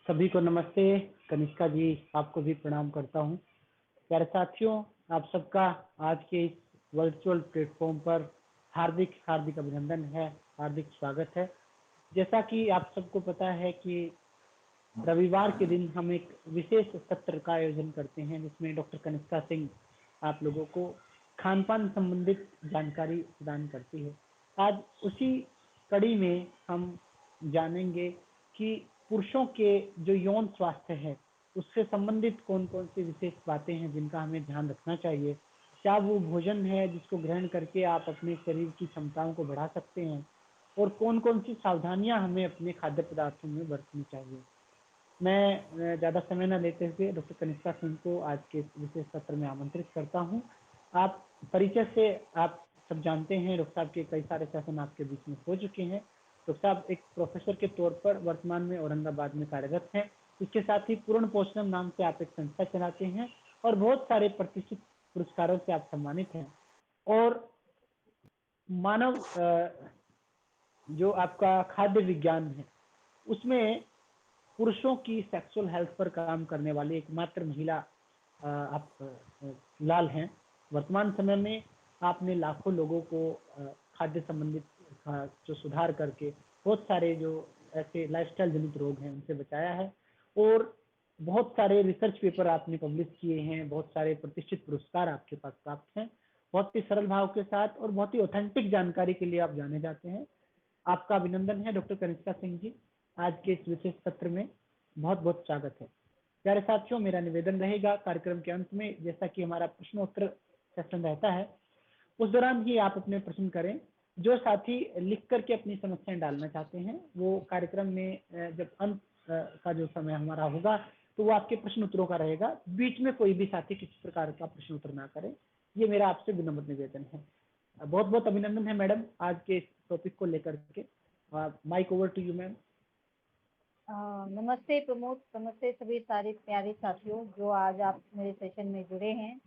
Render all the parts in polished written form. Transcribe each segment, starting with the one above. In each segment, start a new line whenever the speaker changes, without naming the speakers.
सभी को नमस्ते। कनिष्का जी, आपको भी प्रणाम करता हूँ। प्यारे साथियों, आप सबका आज के इस वर्चुअल प्लेटफॉर्म पर हार्दिक हार्दिक अभिनंदन है, हार्दिक स्वागत है। जैसा कि आप सबको पता है कि रविवार के दिन हम एक विशेष सत्र का आयोजन करते हैं जिसमें डॉक्टर कनिष्का सिंह आप लोगों को खान पान संबंधित जानकारी प्रदान करती है। आज उसी कड़ी में हम जानेंगे कि पुरुषों के जो यौन स्वास्थ्य है उससे संबंधित कौन कौन सी विशेष बातें हैं जिनका हमें ध्यान रखना चाहिए। क्या वो भोजन है जिसको ग्रहण करके आप अपने शरीर की क्षमताओं को बढ़ा सकते हैं, और कौन कौन सी सावधानियां हमें अपने खाद्य पदार्थों में बरतनी चाहिए। मैं ज़्यादा समय न लेते हुए डॉक्टर कनिष्का सिंह को आज के इस विशेष सत्र में आमंत्रित करता हूं। आप परिचय से आप सब जानते हैं, डॉक्टर साहब के कई सारे सेशन आपके बीच में हो चुके हैं। डॉक्टर साहब एक प्रोफेसर के तौर पर वर्तमान में औरंगाबाद में कार्यरत हैं। इसके साथ ही पूर्ण पोषणम नाम से आप एक संस्था चलाते हैं और बहुत सारे प्रतिष्ठित पुरस्कारों से आप सम्मानित हैं। और मानव जो आपका खाद्य विज्ञान है उसमें पुरुषों की सेक्सुअल हेल्थ पर काम करने वाली एकमात्र महिला आप लाल हैं। वर्तमान समय में आपने लाखों लोगों को खाद्य संबंधित जो सुधार करके बहुत सारे जो ऐसे लाइफस्टाइल जनित रोग हैं उनसे बचाया है, और बहुत सारे रिसर्च पेपर आपने पब्लिश किए हैं, बहुत सारे प्रतिष्ठित पुरस्कार आपके पास प्राप्त हैं। बहुत ही सरल भाव के साथ और बहुत ही ऑथेंटिक जानकारी के लिए आप जाने जाते हैं। आपका अभिनंदन है डॉक्टर कनिष्का सिंह जी, आज के इस विशेष सत्र में बहुत बहुत स्वागत है। प्यारे साथियों, मेरा निवेदन रहेगा कार्यक्रम के अंत में जैसा कि हमारा प्रश्नोत्तर सेशन रहता है उस दौरान ही आप अपने प्रश्न करें। जो साथी लिख करके अपनी समस्याएं डालना चाहते हैं वो कार्यक्रम में जब अंत का जो समय हमारा होगा तो वो आपके प्रश्न उत्तरों का रहेगा। बीच में कोई भी साथी किसी प्रकार का प्रश्न उत्तर ना करें, ये मेरा आपसे विनम्र निवेदन है। बहुत बहुत अभिनंदन है मैडम आज के इस टॉपिक को लेकर के। Mic over to you ma'am.
नमस्ते प्रमोद, नमस्ते सभी सारे प्यारे साथियों जो आज आप मेरे सेशन में जुड़े हैं।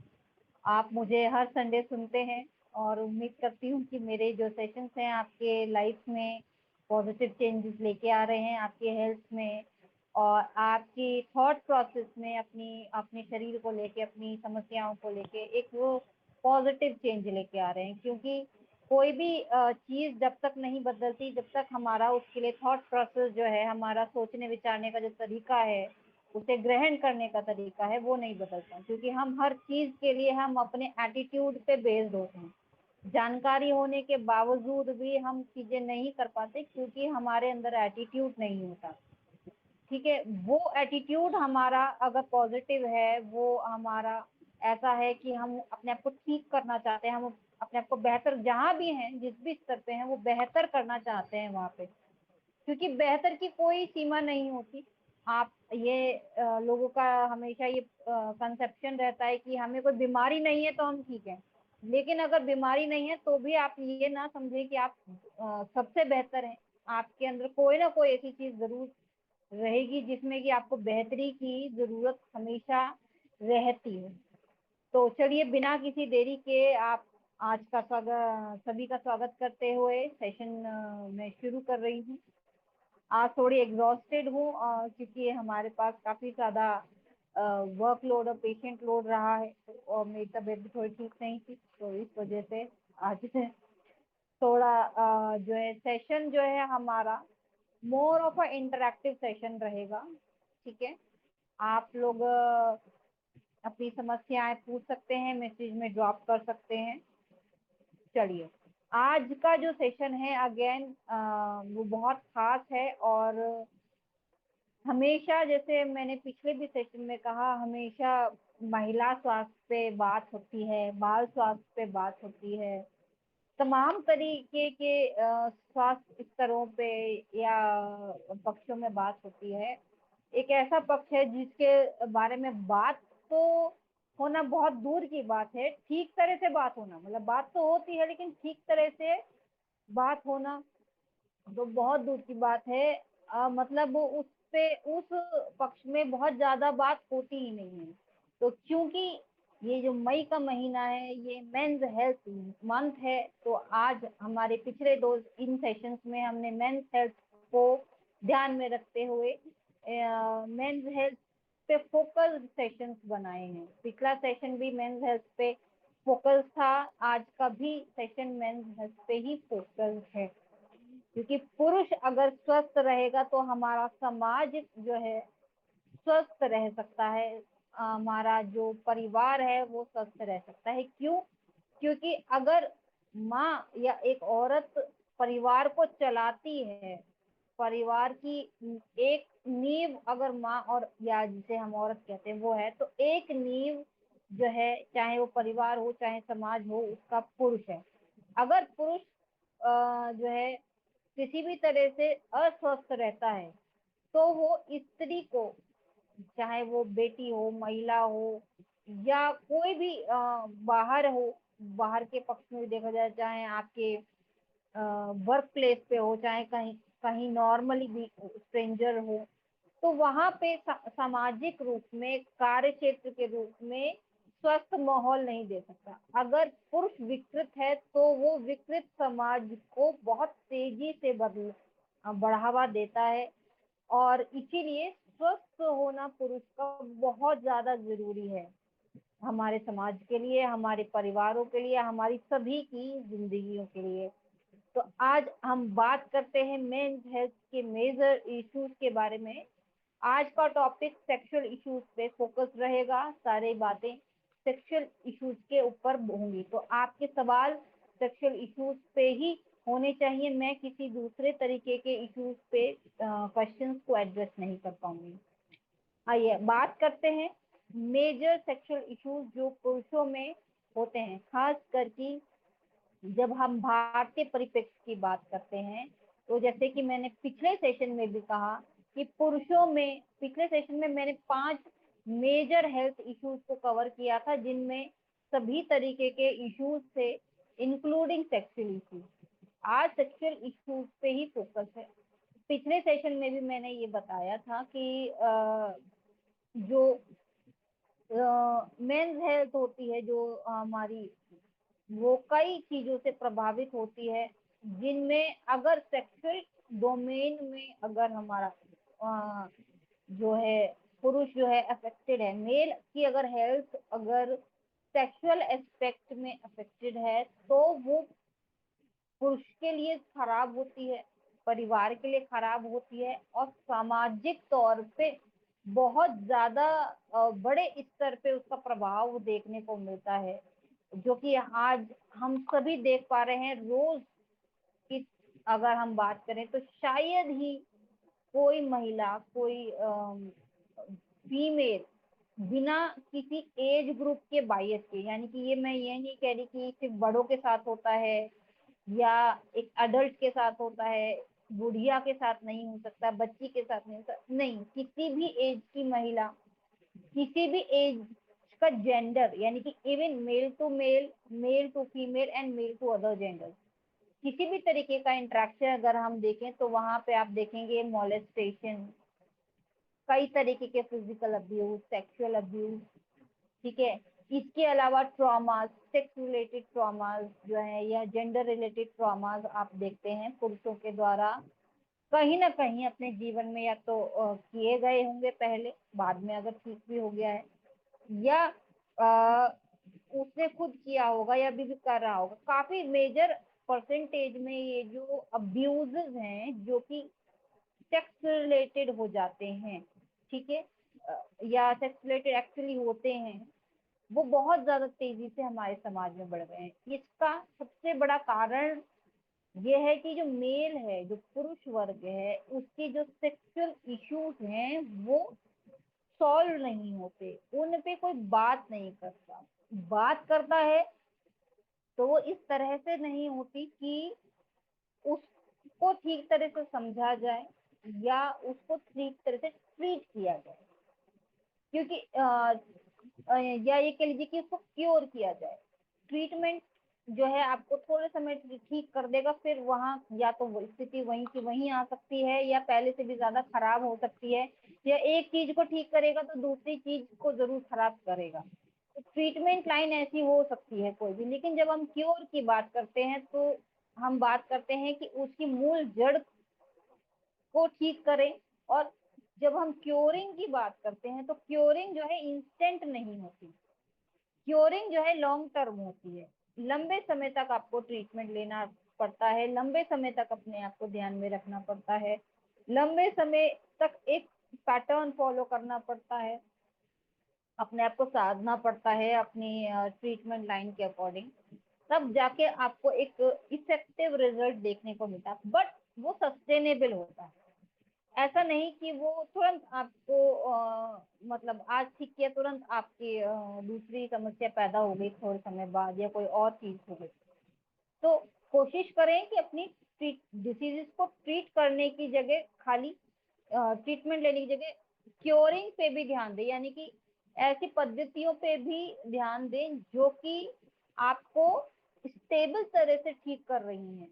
आप मुझे हर संडे सुनते हैं और उम्मीद करती हूँ कि मेरे जो सेशंस हैं आपके लाइफ में पॉजिटिव चेंजेस लेके आ रहे हैं, आपके हेल्थ में और आपकी थॉट प्रोसेस में, अपनी अपने शरीर को लेके, अपनी समस्याओं को लेके एक वो पॉजिटिव चेंज लेके आ रहे हैं। क्योंकि कोई भी चीज़ जब तक नहीं बदलती, जब तक हमारा उसके लिए थॉट प्रोसेस जो है, हमारा सोचने विचारने का जो तरीका है, उसे ग्रहण करने का तरीका है, वो नहीं बदलता। क्योंकि हम हर चीज़ के लिए हम अपने एटीट्यूड पे बेस्ड होते हैं। जानकारी होने के बावजूद भी हम चीज़ें नहीं कर पाते क्योंकि हमारे अंदर एटीट्यूड नहीं होता। ठीक है, वो एटीट्यूड हमारा अगर पॉजिटिव है, वो हमारा ऐसा है कि हम अपने आप को ठीक करना चाहते हैं, हम अपने आप को बेहतर जहाँ भी हैं, जिस भी स्तर पे हैं, वो बेहतर करना चाहते हैं वहाँ पे। क्योंकि बेहतर की कोई सीमा नहीं होती। आप ये लोगों का हमेशा ये कंसेप्शन रहता है कि हमें कोई बीमारी नहीं है तो हम ठीक है। लेकिन अगर बीमारी नहीं है तो भी आप ये ना समझे कि आप सबसे बेहतर हैं। आपके अंदर कोई ना कोई ऐसी चीज जरूर रहेगी जिसमें कि आपको बेहतरी की जरूरत हमेशा रहती है। तो चलिए बिना किसी देरी के आप आज का स्वागत, सभी का स्वागत करते हुए सेशन में शुरू कर रही हूँ। आज थोड़ी एग्जॉस्टेड हूँ क्योंकि हमारे पास काफ़ी ज़्यादा वर्कलोड और पेशेंट लोड रहा है और मेरी तबीयत भी थोड़ी ठीक नहीं थी, तो इस वजह से आज थोड़ा जो है सेशन जो है हमारा more of a interactive session रहेगा। ठीक है, आप लोग अपनी समस्याएं पूछ सकते हैं, मैसेज में ड्रॉप कर सकते हैं। चलिए, आज का जो सेशन है अगेन वो बहुत खास है और हमेशा, जैसे मैंने पिछले भी सेशन में कहा, हमेशा महिला स्वास्थ्य पे बात होती है, बाल स्वास्थ्य पे बात होती है, तमाम तरीके के स्वास्थ्य स्तरों पे या पक्षों में बात होती है। एक ऐसा पक्ष है जिसके बारे में बात तो होना बहुत दूर की बात है, ठीक तरह से बात होना, मतलब बात तो होती है लेकिन ठीक तरह से बात होना तो बहुत दूर की बात है। मतलब वो उस पे, उस पक्ष में बहुत ज्यादा बात होती ही नहीं है। तो क्योंकि ये जो मई का महीना है, ये मेंस हेल्थ मंथ है, तो आज हमारे पिछले दो इन सेशंस में हमने मेंस हेल्थ को ध्यान में रखते हुए मेंस हेल्थ पे फोकस सेशंस बनाए हैं। पिछला सेशन भी मेंस हेल्थ पे फोकस था, आज का भी सेशन मेंस हेल्थ पे ही फोकस है, क्योंकि पुरुष अगर स्वस्थ रहेगा तो हमारा समाज जो है स्वस्थ रह सकता है, हमारा जो परिवार है वो स्वस्थ रह सकता है। क्यों? क्योंकि अगर माँ या एक औरत परिवार को चलाती है, परिवार की एक नींव अगर माँ और या जिसे हम औरत कहते हैं वो है, तो एक नींव जो है, चाहे वो परिवार हो चाहे समाज हो, उसका पुरुष है। अगर पुरुष जो है किसी भी तरह से अस्वस्थ रहता है तो वो स्त्री को, चाहे वो बेटी हो, महिला हो, या कोई भी बाहर हो, बाहर के पक्ष में देखा जाए, चाहे आपके वर्क प्लेस पे हो, चाहे कहीं कहीं नॉर्मली भी स्ट्रेंजर हो, तो वहां पे सामाजिक रूप में, कार्य क्षेत्र के रूप में स्वस्थ माहौल नहीं दे सकता। अगर पुरुष विकृत है तो वो विकृत समाज को बहुत तेजी से बढ़ावा देता है, और इसीलिए स्वस्थ होना पुरुष का बहुत ज्यादा जरूरी है, हमारे समाज के लिए, हमारे परिवारों के लिए, हमारी सभी की जिंदगियों के लिए। तो आज हम बात करते हैं मेंस हेल्थ के मेजर इश्यूज के बारे में। आज का टॉपिक सेक्सुअल इश्यूज पे फोकस रहेगा, सारी बातें सेक्सुअल इश्यूज के ऊपर होंगी। तो आपके सवाल सेक्सुअल इश्यूज पे ही होने चाहिए, मैं किसी दूसरे तरीके के इश्यूज पे क्वेश्चंस को एड्रेस नहीं कर पाऊंगी। आइए बात करते हैं मेजर सेक्सुअल इश्यूज जो पुरुषों में होते हैं, खास करके जब हम भारतीय परिप्रेक्ष्य की बात करते हैं। तो जैसे कि मैंने पिछले सेशन में भी कहा कि पुरुषों में, पिछले सेशन में मैंने 5 मेजर हेल्थ इश्यूज को कवर किया था, जिनमें सभी तरीके के इश्यूज थे, इंक्लूडिंग सेक्सुअल इश्यूज। आज सेक्सुअल इश्यूज पे ही फोकस है। पिछले सेशन में भी मैंने ये बताया था कि जो मेंस हेल्थ होती है, जो हमारी, वो कई चीजों से प्रभावित होती है, जिनमें अगर सेक्सुअल डोमेन में अगर हमारा जो है पुरुष जो है अफेक्टेड है, मेल की अगर हेल्थ अगर सेक्सुअल एस्पेक्ट में अफेक्टेड है, तो वो पुरुष के लिए खराब होती है, परिवार के लिए खराब होती है, और सामाजिक तौर पे बहुत ज्यादा बड़े स्तर पे उसका प्रभाव देखने को मिलता है, जो कि आज हम सभी देख पा रहे हैं। रोज की अगर हम बात करें तो शायद ही कोई महिला, कोई फीमेल बिना किसी एज ग्रुप के बायस के, यानी कि ये नहीं कह रही कि सिर्फ बड़ों के साथ होता है या एक अडल्ट के साथ होता है, बुढ़िया के साथ नहीं हो सकता, बच्ची के साथ नहीं हो सकता, नहीं, किसी भी एज की महिला, किसी भी एज का जेंडर, यानी कि even male to male, male to female and male to other gender, किसी भी तरीके का इंटरेक्शन अगर हम देखें तो वहां पे आप देखेंगे मोलेस्टेशन, कई तरीके के फिजिकल अब्यूज, सेक्सुअल अब्यूज, ठीक है। इसके अलावा ट्रॉमास, सेक्स रिलेटेड ट्रॉमास जो है या जेंडर रिलेटेड ट्रॉमास आप देखते हैं पुरुषों के द्वारा कहीं ना कहीं अपने जीवन में, या तो किए गए होंगे पहले, बाद में अगर ठीक भी हो गया है, या अ, उसने खुद किया होगा या अभी भी कर रहा होगा। काफी मेजर परसेंटेज में ये जो अब्यूजेस हैं जो कि सेक्स रिलेटेड हो जाते हैं, ठीक है, या सेक्स रिलेटेड एक्चुअली होते हैं, वो बहुत ज्यादा तेजी से हमारे समाज में बढ़ रहे हैं। इसका सबसे बड़ा कारण ये है कि जो मेल है, जो पुरुष वर्ग है, उसकी जो सेक्सुअल इश्यूज हैं वो सॉल्व नहीं होते, उन पे कोई बात नहीं करता, बात करता है तो वो इस तरह से नहीं होती कि उसको ठीक तरह से समझा जाए या उसको ठीक तरह से ट्रीट किया जाए, क्योंकि या ये कह लीजिए कि उसको क्योर किया जाए। ट्रीटमेंट जो है आपको थोड़े समय ठीक कर देगा, फिर वहां या तो स्थिति वहीं की वहीं आ सकती है या पहले से भी ज्यादा खराब हो सकती है, या एक चीज को ठीक करेगा तो दूसरी चीज को जरूर खराब करेगा। तो ट्रीटमेंट लाइन ऐसी हो सकती है कोई भी, लेकिन जब हम क्योर की बात करते हैं तो हम बात करते हैं कि उसकी मूल जड़ को ठीक करें और जब हम क्योरिंग की बात करते हैं तो क्योरिंग जो है इंस्टेंट नहीं होती, क्योरिंग जो है लॉन्ग टर्म होती है। लंबे समय तक आपको ट्रीटमेंट लेना पड़ता है, लंबे समय तक अपने आप को ध्यान में रखना पड़ता है, लंबे समय तक एक पैटर्न फॉलो करना पड़ता है, अपने आप को साधना पड़ता है अपनी ट्रीटमेंट लाइन के अकॉर्डिंग, तब जाके आपको एक इफेक्टिव रिजल्ट देखने को मिलता है। बट वो सस्टेनेबल होता है, ऐसा नहीं कि वो तुरंत आपको मतलब आज ठीक किया तुरंत आपकी दूसरी समस्या पैदा हो गई थोड़े समय बाद या कोई और चीज हो गई। तो कोशिश करें कि अपनी डिसीजेस को ट्रीट करने की जगह खाली ट्रीटमेंट लेने की जगह क्योरिंग पे भी ध्यान दें, यानी कि ऐसी पद्धतियों पे भी ध्यान दें जो कि आपको स्टेबल तरह से ठीक कर रही हैं।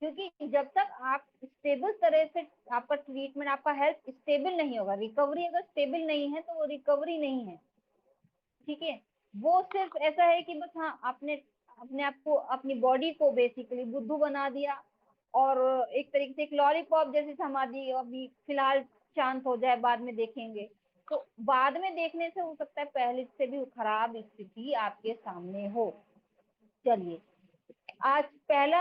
क्योंकि जब तक आप स्टेबल तरह से आपका ट्रीटमेंट, आपका हेल्थ स्टेबल नहीं होगा, रिकवरी अगर स्टेबल नहीं है तो वो रिकवरी नहीं है, ठीक है। वो सिर्फ ऐसा है कि बस हाँ आपने अपने आप को, अपनी बॉडी को बेसिकली बुद्धू बना दिया और एक तरीके से एक लॉलीपॉप जैसी समाधि, अभी फिलहाल शांत हो जाए बाद में देखेंगे, तो बाद में देखने से हो सकता है पहले से भी खराब स्थिति आपके सामने हो। चलिए, आज पहला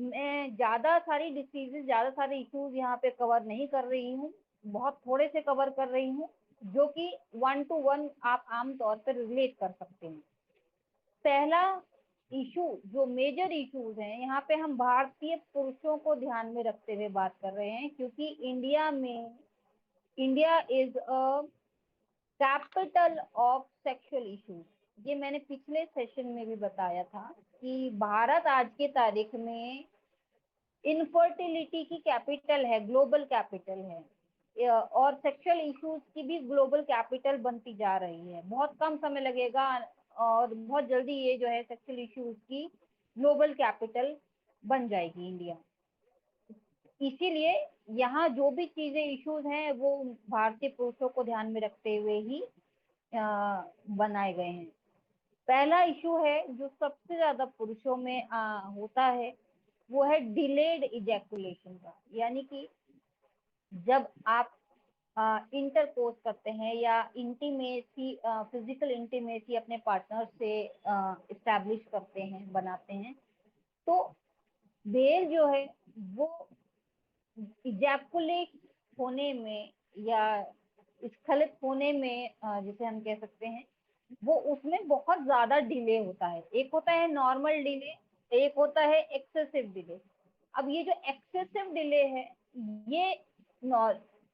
मैं ज्यादा सारी डिसीजेज, ज्यादा सारे इश्यूज यहाँ पे कवर नहीं कर रही हूँ, बहुत थोड़े से कवर कर रही हूँ जो कि 1 to 1 आप आम तौर पर रिलेट कर सकते हैं। पहला इशू जो मेजर इश्यूज हैं, यहाँ पे हम भारतीय पुरुषों को ध्यान में रखते हुए बात कर रहे हैं, क्योंकि India is a capital of sexual issues. ये मैंने पिछले सेशन में भी बताया था कि भारत आज के तारीख में इनफर्टिलिटी की कैपिटल है, ग्लोबल कैपिटल है, और सेक्सुअल इश्यूज की भी ग्लोबल कैपिटल बनती जा रही है। बहुत कम समय लगेगा और बहुत जल्दी ये जो है सेक्सुअल इश्यूज की ग्लोबल कैपिटल बन जाएगी इंडिया। इसीलिए यहाँ जो भी चीजें इश्यूज हैं वो भारतीय पुरुषों को ध्यान में रखते हुए ही बनाए गए हैं। पहला इशू है जो सबसे ज्यादा पुरुषों में होता है, वो है डिलेड इजैकुलेशन का। यानी कि जब आप इंटरकोर्स करते हैं या इंटीमेसी, फिजिकल इंटीमेसी अपने पार्टनर से इस्टेब्लिश करते हैं, बनाते हैं, तो मेल जो है वो इजैकुलेट होने में या स्खलित होने में, जिसे हम कह सकते हैं, वो उसमें बहुत ज्यादा डिले होता है। एक होता है नॉर्मल डिले, एक होता है एक्सेसिव डिले। अब ये जो एक्सेसिव डिले है, ये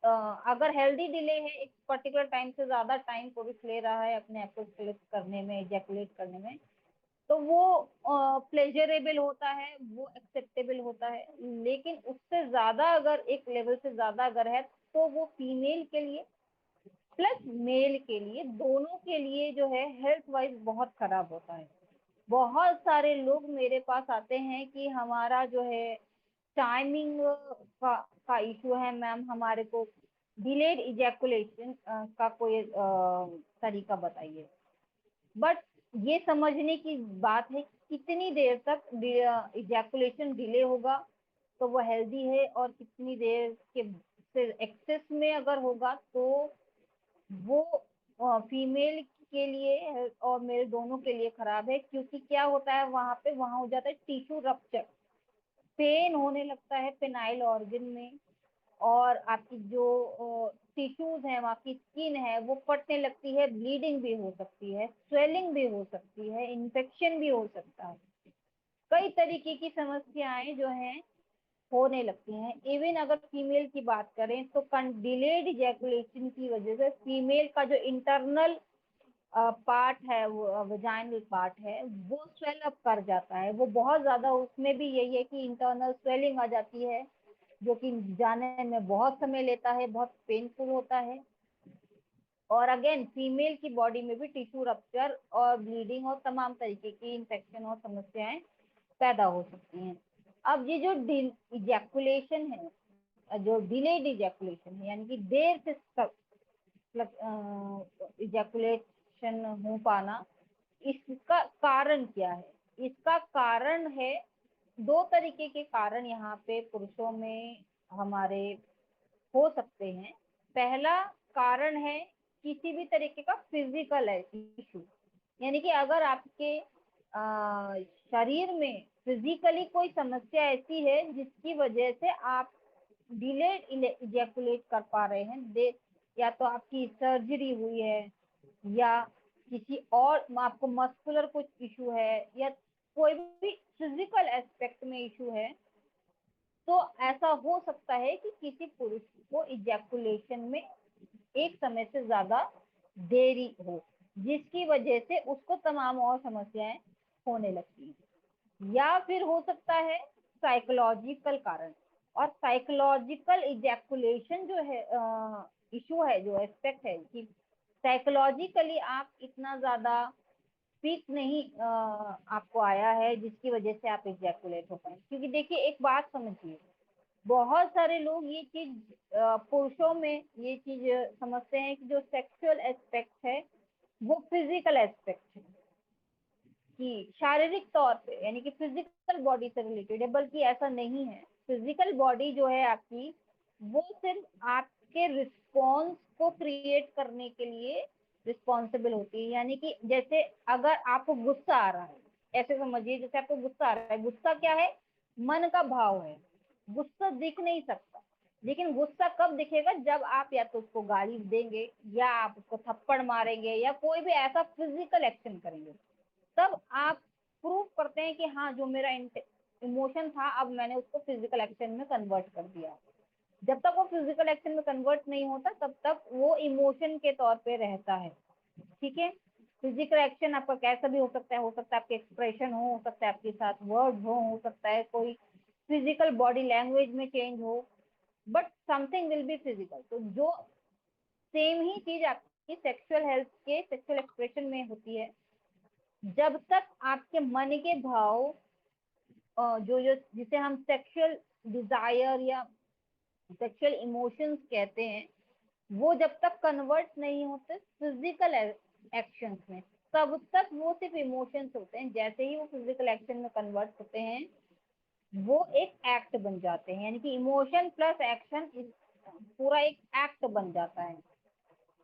अगर हेल्दी डिले है, एक पर्टिकुलर टाइम से ज्यादा टाइम पुरुष ले रहा है अपने आप को स्खलित करने में, इजैकुलेट करने में, तो वो प्लेजरेबल होता है, वो एक्सेप्टेबल होता है। लेकिन उससे ज्यादा अगर एक लेवल से ज्यादा अगर है तो वो फीमेल के लिए प्लस मेल के लिए, दोनों के लिए जो है हेल्थ वाइज बहुत खराब होता है। बहुत सारे लोग मेरे पास आते हैं कि हमारा जो है टाइमिंग का इशू है मैम, हमारे को डिलेड इजैकुलेशन का कोई तरीका बताइए। बट ये समझने की बात है कितनी देर तक इजैकुलेशन डिले होगा तो वो हेल्दी है, और कितनी देर के से एक्सेस में अगर होगा तो वो फीमेल के लिए और मेल दोनों के लिए खराब है। क्योंकि क्या होता है वहां हो जाता है टिश्यू रप्चर, पेन होने लगता है पेनाइल ऑर्गन में, और आपकी जो टिश्यूज हैं, वहाँ की स्किन है वो फटने लगती है, ब्लीडिंग भी हो सकती है, स्वेलिंग भी हो सकती है, इन्फेक्शन भी हो सकता है। कई तरीके की समस्याएं जो हैं होने लगती हैं। इवन अगर फीमेल की बात करें तो डिलेड इजैकुलेशन की वजह से फीमेल का जो इंटरनल पार्ट है, वो वेजाइनल पार्ट है, वो स्वेल अप कर जाता है। वो बहुत ज्यादा, उसमें भी यही है कि इंटरनल स्वेलिंग आ जाती है, जो कि जाने में बहुत समय लेता है, बहुत पेनफुल होता है। और अगेन फीमेल की बॉडी में भी टिश्यू रप्चर और ब्लीडिंग और तमाम तरीके की इंफेक्शन और समस्याएं पैदा हो सकती हैं। अब ये जो इजैकुलेशन है, जो डिलेड इजैकुलेशन है, यानी कि देर से इजैकुलेशन हो पाना, इसका कारण क्या है? इसका कारण है, दो तरीके के कारण यहाँ पे पुरुषों में हमारे हो सकते हैं। पहला कारण है किसी भी तरीके का फिजिकल इशू, यानी कि अगर आपके शरीर में फिजिकली कोई समस्या ऐसी है जिसकी वजह से आप डिलेड इजैकुलेट कर पा रहे हैं, दे या तो आपकी सर्जरी हुई है, या किसी और आपको मस्कुलर कुछ इशू है, या कोई भी फिजिकल एस्पेक्ट में इशू है, तो ऐसा हो सकता है कि किसी पुरुष को इजैकुलेशन में एक समय से ज्यादा देरी हो, जिसकी वजह से उसको तमाम और समस्याएं होने लगती हैं। या फिर हो सकता है साइकोलॉजिकल कारण, और साइकोलॉजिकल इजैकुलेशन जो है इशू है, जो एस्पेक्ट है कि साइकोलॉजिकली आप इतना ज्यादा पीक नहीं आपको आया है जिसकी वजह से आप इजैकुलेट हो पाए। क्योंकि देखिए एक बात समझिए, बहुत सारे लोग ये चीज पुरुषों में ये चीज समझते हैं कि जो सेक्सुअल एस्पेक्ट है वो फिजिकल एस्पेक्ट है, कि शारीरिक तौर पे यानी कि फिजिकल बॉडी से रिलेटेड है, बल्कि ऐसा नहीं है। फिजिकल बॉडी जो है आपकी, वो सिर्फ आपके रिस्पॉन्स को क्रिएट करने के लिए रिस्पॉन्सिबल होती है। यानी कि जैसे अगर आपको गुस्सा आ रहा है, ऐसे समझिए जैसे आपको गुस्सा आ रहा है, गुस्सा क्या है, मन का भाव है। गुस्सा दिख नहीं सकता, लेकिन गुस्सा कब दिखेगा, जब आप या तो उसको गाली देंगे, या आप उसको थप्पड़ मारेंगे, या कोई भी ऐसा फिजिकल एक्शन करेंगे, तब आप प्रूव करते हैं कि हाँ जो मेरा इमोशन था अब मैंने उसको फिजिकल एक्शन में कन्वर्ट कर दिया। जब तक वो फिजिकल एक्शन में कन्वर्ट नहीं होता तब तक वो इमोशन के तौर पे रहता है। ठीक है, फिजिकल एक्शन आपका कैसा भी हो सकता है आपके एक्सप्रेशन हो सकता है आपके साथ वर्ड हो सकता है कोई फिजिकल बॉडी लैंग्वेज में चेंज हो, but something will be physical. तो जो सेम ही चीज आपकी सेक्सुअल हेल्थ के सेक्सुअल एक्सप्रेशन में होती है। जब तक आपके मन के भाव जो जो जिसे हम सेक्सुअल डिजायर या सेक्सुअल इमोशंस कहते हैं, वो जब तक कन्वर्ट नहीं होते फिजिकल एक्शंस में, तब तक वो सिर्फ इमोशंस होते हैं। जैसे ही वो फिजिकल एक्शन में कन्वर्ट होते हैं वो एक एक्ट बन जाते हैं, यानी कि इमोशन प्लस एक्शन पूरा एक एक्ट बन जाता है।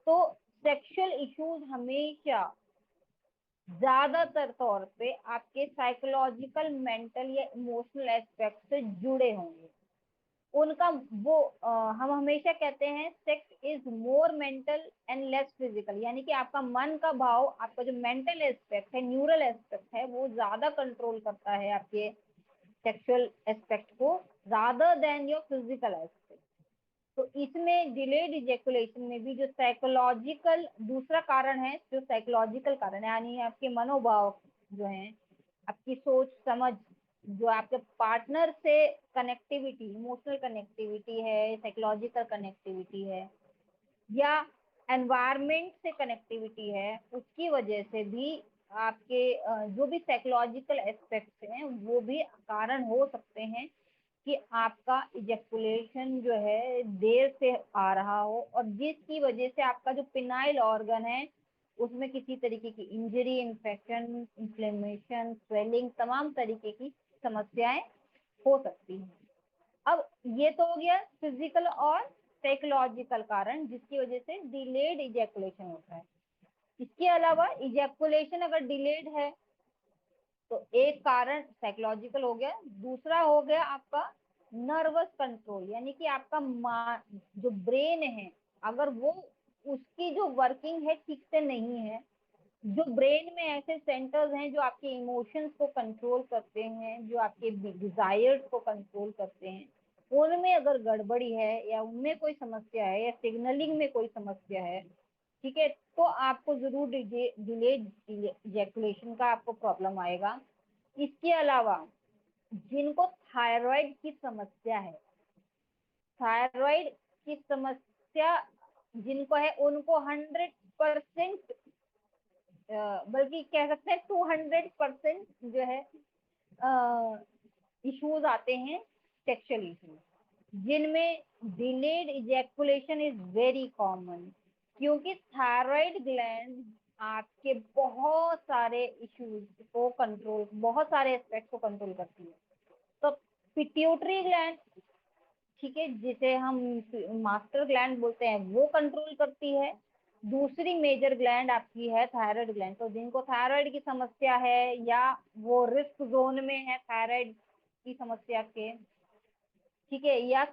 तो सेक्सुअल इश्यूज हमेशा ज्यादातर तौर पे आपके साइकोलॉजिकल मेंटल या इमोशनल एस्पेक्ट से जुड़े होंगे। उनका वो हम हमेशा कहते हैं sex is more mental and less physical, यानी कि आपका मन का भाव, आपका जो मेंटल एस्पेक्ट है, न्यूरल एस्पेक्ट है, वो ज्यादा कंट्रोल करता है आपके सेक्सुअल एस्पेक्ट को, rather than your physical aspect. तो इसमें डिलेड इजेकुलेशन में भी जो साइकोलॉजिकल दूसरा कारण है, जो साइकोलॉजिकल कारण है, यानी आपके मनोभाव जो है, आपकी सोच समझ, जो आपके पार्टनर से कनेक्टिविटी, इमोशनल कनेक्टिविटी है, साइकोलॉजिकल कनेक्टिविटी है, या एनवायरमेंट से कनेक्टिविटी है, उसकी वजह से भी आपके जो भी साइकोलॉजिकल एस्पेक्ट्स हैं वो भी कारण हो सकते हैं कि आपका इजेकुलेशन जो है देर से आ रहा हो, और जिसकी वजह से आपका जो पिनाइल ऑर्गन है उसमें किसी तरीके की इंजरी, इन्फेक्शन, इन्फ्लेमेशन, स्वेलिंग, तमाम तरीके की समस्याएं हो सकती हैं। अब ये तो हो गया फिजिकल और साइकोलॉजिकल कारण जिसकी वजह से डिलेड इजेकुलेशन होता है। इसके अलावा इजेकुलेशन अगर डिलेड है तो एक कारण साइकोलॉजिकल हो गया, दूसरा हो गया आपका नर्वस कंट्रोल, यानी कि आपका जो ब्रेन है, अगर वो उसकी जो वर्किंग है ठीक से नहीं है, जो ब्रेन में ऐसे सेंटर्स हैं जो आपके इमोशंस को कंट्रोल करते हैं, जो आपके डिजायर्स को कंट्रोल करते हैं, उनमें अगर गड़बड़ी है या उनमें कोई समस्या है या सिग्नलिंग में कोई समस्या है, ठीक है, तो आपको जरूर डिलेड इजैकुलेशन का आपको प्रॉब्लम आएगा। इसके अलावा जिनको थायराइड की समस्या है, थायराइड की समस्या जिनको है उनको 100% बल्कि कह सकते हैं 200% जो है इश्यूज आते हैं सेक्सुअल इश्यूज, जिनमें delayed ejaculation is very common, क्योंकि थायराइड ग्लैंड आपके बहुत सारे इश्यूज को कंट्रोल, बहुत सारे एस्पेक्ट को कंट्रोल करती है। तो पिट्यूटरी ग्लैंड ठीक है, जिसे हम मास्टर ग्लैंड बोलते हैं, वो कंट्रोल करती है। दूसरी मेजर ग्लैंड आपकी है थायराइड ग्लैंड। तो जिनको थायराइड की समस्या है या वो रिस्क जोन में है थायराइड की समस्या के, ठीक है, या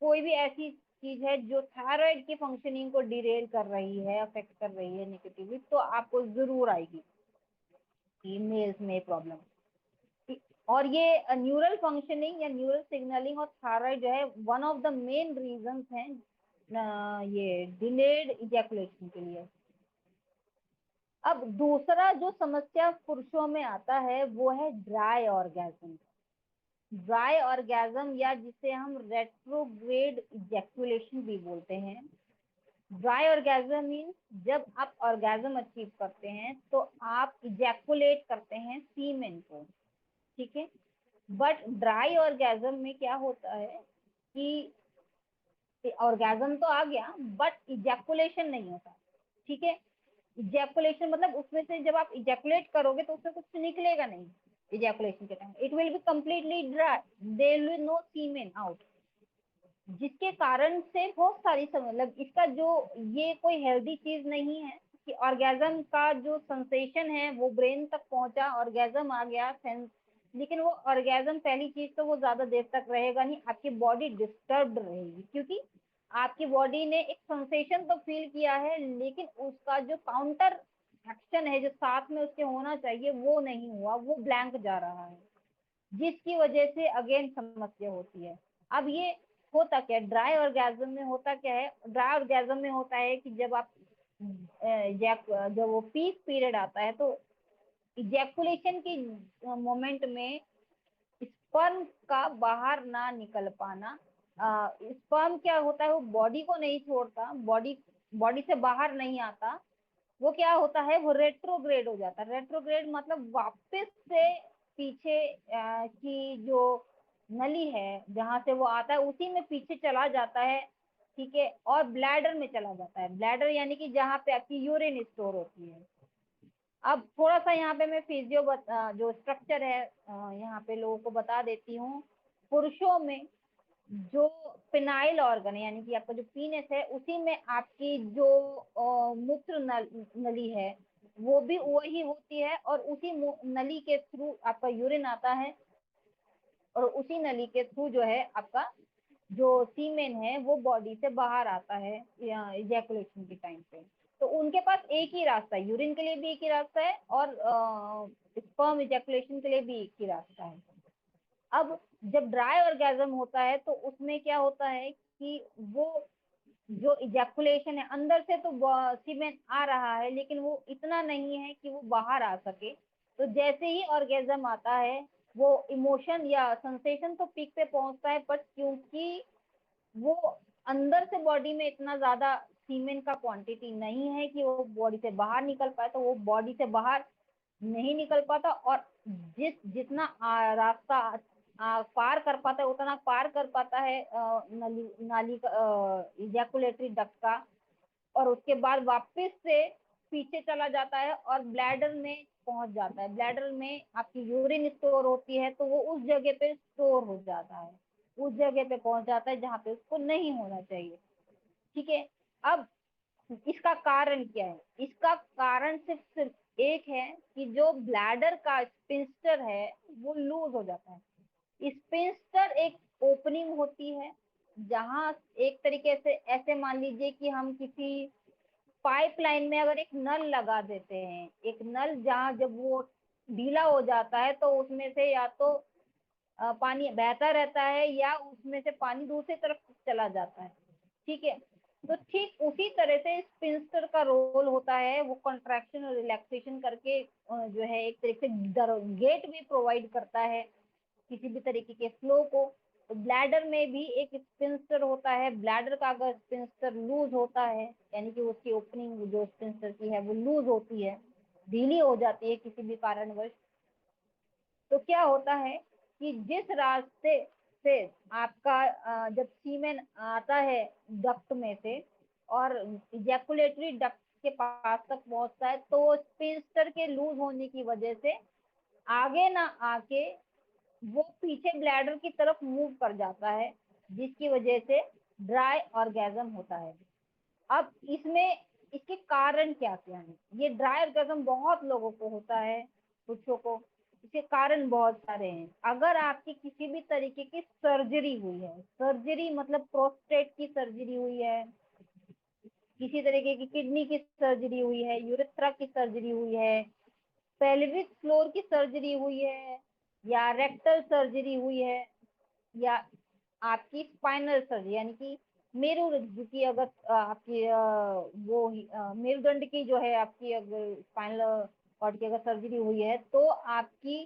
कोई भी ऐसी चीज है जो थायराइड की फंक्शनिंग को डिरेल कर रही है, अफेक्ट कर रही है नेगेटिवली, तो आपको जरूर आएगी मेल्स में प्रॉब्लम। और ये न्यूरल फंक्शनिंग या न्यूरल सिग्नलिंग और थायराइड जो है one of the main reasons हैं ये डिलेड इजैकुलेशन के लिए। अब दूसरा जो समस्या पुरुषों में आता है वो है ड्राई ऑर्गेज्म। ड्राई ऑर्गेज्म या जिसे हम रेट्रोग्रेड इजैकुलेशन भी बोलते हैं। ड्राई ऑर्गेज्म मीन्स जब आप ऑर्गेज्म अचीव करते हैं तो आप इजैकुलेट करते हैं सीमेन को, ठीक है। बट ड्राई ऑर्गेज्म में क्या होता है कि ऑर्गेज्म तो आ गया बट इजैकुलेशन नहीं होता, ठीक है। इजैकुलेशन मतलब उसमें से जब आप इजैकुलेट करोगे तो उसमें कुछ निकलेगा नहीं। इजैकुलेशन के time it will be completely dry, there will no semen out, जिसके कारण से बहुत सारी मतलब इसका जो ये कोई हेल्दी चीज नहीं है कि ऑर्गेज्म का जो सेंसेशन है वो ब्रेन तक पहुंचा, ऑर्गेज्म आ गया सेंस, लेकिन वो ऑर्गेज्म पहली चीज तो वो ज्यादा देर तक रहेगा नहीं, आपकी बॉडी डिस्टर्ब रहेगी क्योंकि आपकी बॉडी ने एक सेंसेशन तो फील किया है लेकिन उसका जो काउंटर एक्शन है जो साथ में उसके होना चाहिए वो नहीं हुआ, वो ब्लैंक जा रहा है, जिसकी वजह से अगेन समस्या होती है। अब ये होता क्या है ड्राई ऑर्गेज्म में, होता क्या है ड्राई ऑर्गेज्म में होता है कि जब आप जब वो पीक पीरियड आता है तो इजैकुलेशन की मोमेंट में स्पर्म का बाहर ना निकल पाना, स्पर्म क्या होता है वो बॉडी को नहीं छोड़ता, बॉडी बॉडी से बाहर नहीं आता, वो क्या होता है वो रेट्रोग्रेड हो जाता है। रेट्रोग्रेड मतलब वापस से पीछे की जो नली है जहां से वो आता है उसी में पीछे चला जाता है, ठीक है, और ब्लैडर में चला जाता है। ब्लैडर यानी कि जहाँ पे आपकी यूरिन स्टोर होती है। अब थोड़ा सा यहाँ पे मैं जो स्ट्रक्चर है यहाँ पे लोगों को बता देती हूँ। पुरुषों में जो पिनाइल ऑर्गन है यानी कि आपका जो पीनस है उसी में आपकी जो मूत्र नली है वो भी वही होती है और उसी नली के थ्रू आपका यूरिन आता है और उसी नली के थ्रू जो है आपका जो सीमेन है वो बॉडी से बाहर आता है इजैकुलेशन के टाइम पे। तो उनके पास एक ही रास्ता है, यूरिन के लिए भी एक ही रास्ता है और स्पर्म इजैकुलेशन के लिए भी एक ही रास्ता है। अब जब ड्राई ऑर्गेज्म होता है तो उसमें क्या होता है कि वो जो इजैकुलेशन है अंदर से तो सीमेन आ रहा है लेकिन वो इतना नहीं है कि वो बाहर आ सके। तो जैसे ही ऑर्गेज्म आता है वो इमोशन या सेंसेशन तो पीक पे पहुंचता है बट क्योंकि वो अंदर से बॉडी में इतना ज्यादा सीमेन का क्वांटिटी नहीं है कि वो बॉडी से बाहर निकल पाए, तो वो बॉडी से बाहर नहीं निकल पाता और जितना रास्ता पार कर पाता है उतना पार कर पाता है नली नाली का इजैकुलेटरी डक्ट का, और उसके बाद वापस से पीछे चला जाता है और ब्लैडर में पहुंच जाता है। ब्लैडर में आपकी यूरिन स्टोर होती है तो वो उस जगह पे स्टोर हो जाता है, उस जगह पे पहुंच जाता है जहाँ पे उसको नहीं होना चाहिए, ठीक है। अब इसका कारण क्या है, इसका कारण सिर्फ एक है कि जो ब्लैडर का स्पिंस्टर है वो लूज हो जाता है। स्पिंस्टर एक ओपनिंग होती है जहां एक तरीके से ऐसे मान लीजिए कि हम किसी पाइपलाइन में अगर एक नल लगा देते हैं, एक नल जहां जब वो ढीला हो जाता है तो उसमें से या तो पानी बहता रहता है या उसमें से पानी दूसरी तरफ चला जाता है, ठीक है। तो ठीक उसी तरह से स्पिंस्टर का रोल होता है, वो कंट्रैक्शन और रिलैक्सेशन करके जो है एक तरीके से गेट भी प्रोवाइड करता है किसी भी तरीके के फ्लो को। तो ब्लैडर में भी एक स्पिंस्टर होता है, ब्लैडर का अगर स्पिंस्टर लूज होता है यानी कि उसकी ओपनिंग जो स्पिंस्टर की है वो लूज होती है, ढीली हो जाती है किसी भी कारणवश, तो क्या होता है कि जिस रास्ते से आपका जब सीमेन आता है डक्ट में से और इजैकुलेटरी डक्ट के पास तक पहुंचता है तो स्पिंस्टर के लूज होने की वजह से आगे ना आके वो पीछे ब्लैडर की तरफ मूव कर जाता है जिसकी वजह से ड्राई ऑर्गेज्म होता है। अब इसमें इसके कारण क्या क्या है? ये ड्राई ऑर्गेज्म बहुत लोगों को होता है, पुरुषों को। इसके कारण बहुत सारे हैं। अगर आपकी किसी भी तरीके की सर्जरी हुई है, सर्जरी मतलब प्रोस्टेट की सर्जरी हुई है, किसी तरीके की किडनी की सर्जरी हुई है, यूरेथ्रा की सर्जरी हुई है, पेल्विक फ्लोर की सर्जरी हुई है, या रेक्टल सर्जरी हुई है, या आपकी स्पाइनल सर्जरी यानी कि मेरुरज्जु की अगर आपकी वो मेरुदंड की जो है आपकी अगर स्पाइनल कॉर्ड की अगर सर्जरी हुई है, तो आपकी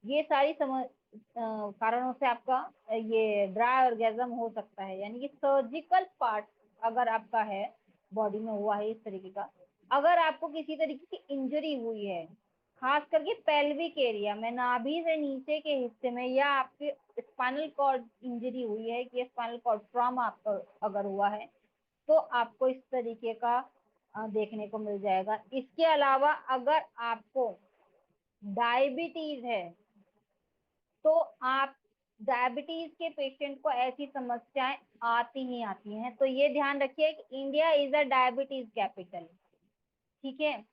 ये सारी कारणों से आपका ये ड्राई ऑर्गेज्म हो सकता है। यानी कि सर्जिकल पार्ट अगर आपका है, बॉडी में हुआ है इस तरीके का, अगर आपको किसी तरीके की इंजरी हुई है, खास करके पेल्विक एरिया में, नाभि से नीचे के हिस्से में, या आपके स्पाइनल कॉर्ड इंजरी हुई है कि स्पाइनल कॉर्ड ट्रॉमा आपका अगर हुआ है, तो आपको इस तरीके का देखने को मिल जाएगा। इसके अलावा अगर आपको डायबिटीज है, तो आप डायबिटीज के पेशेंट को ऐसी समस्याएं आती ही आती हैं। तो ये ध्यान रखिए कि India is a diabetes capital. ठीक है,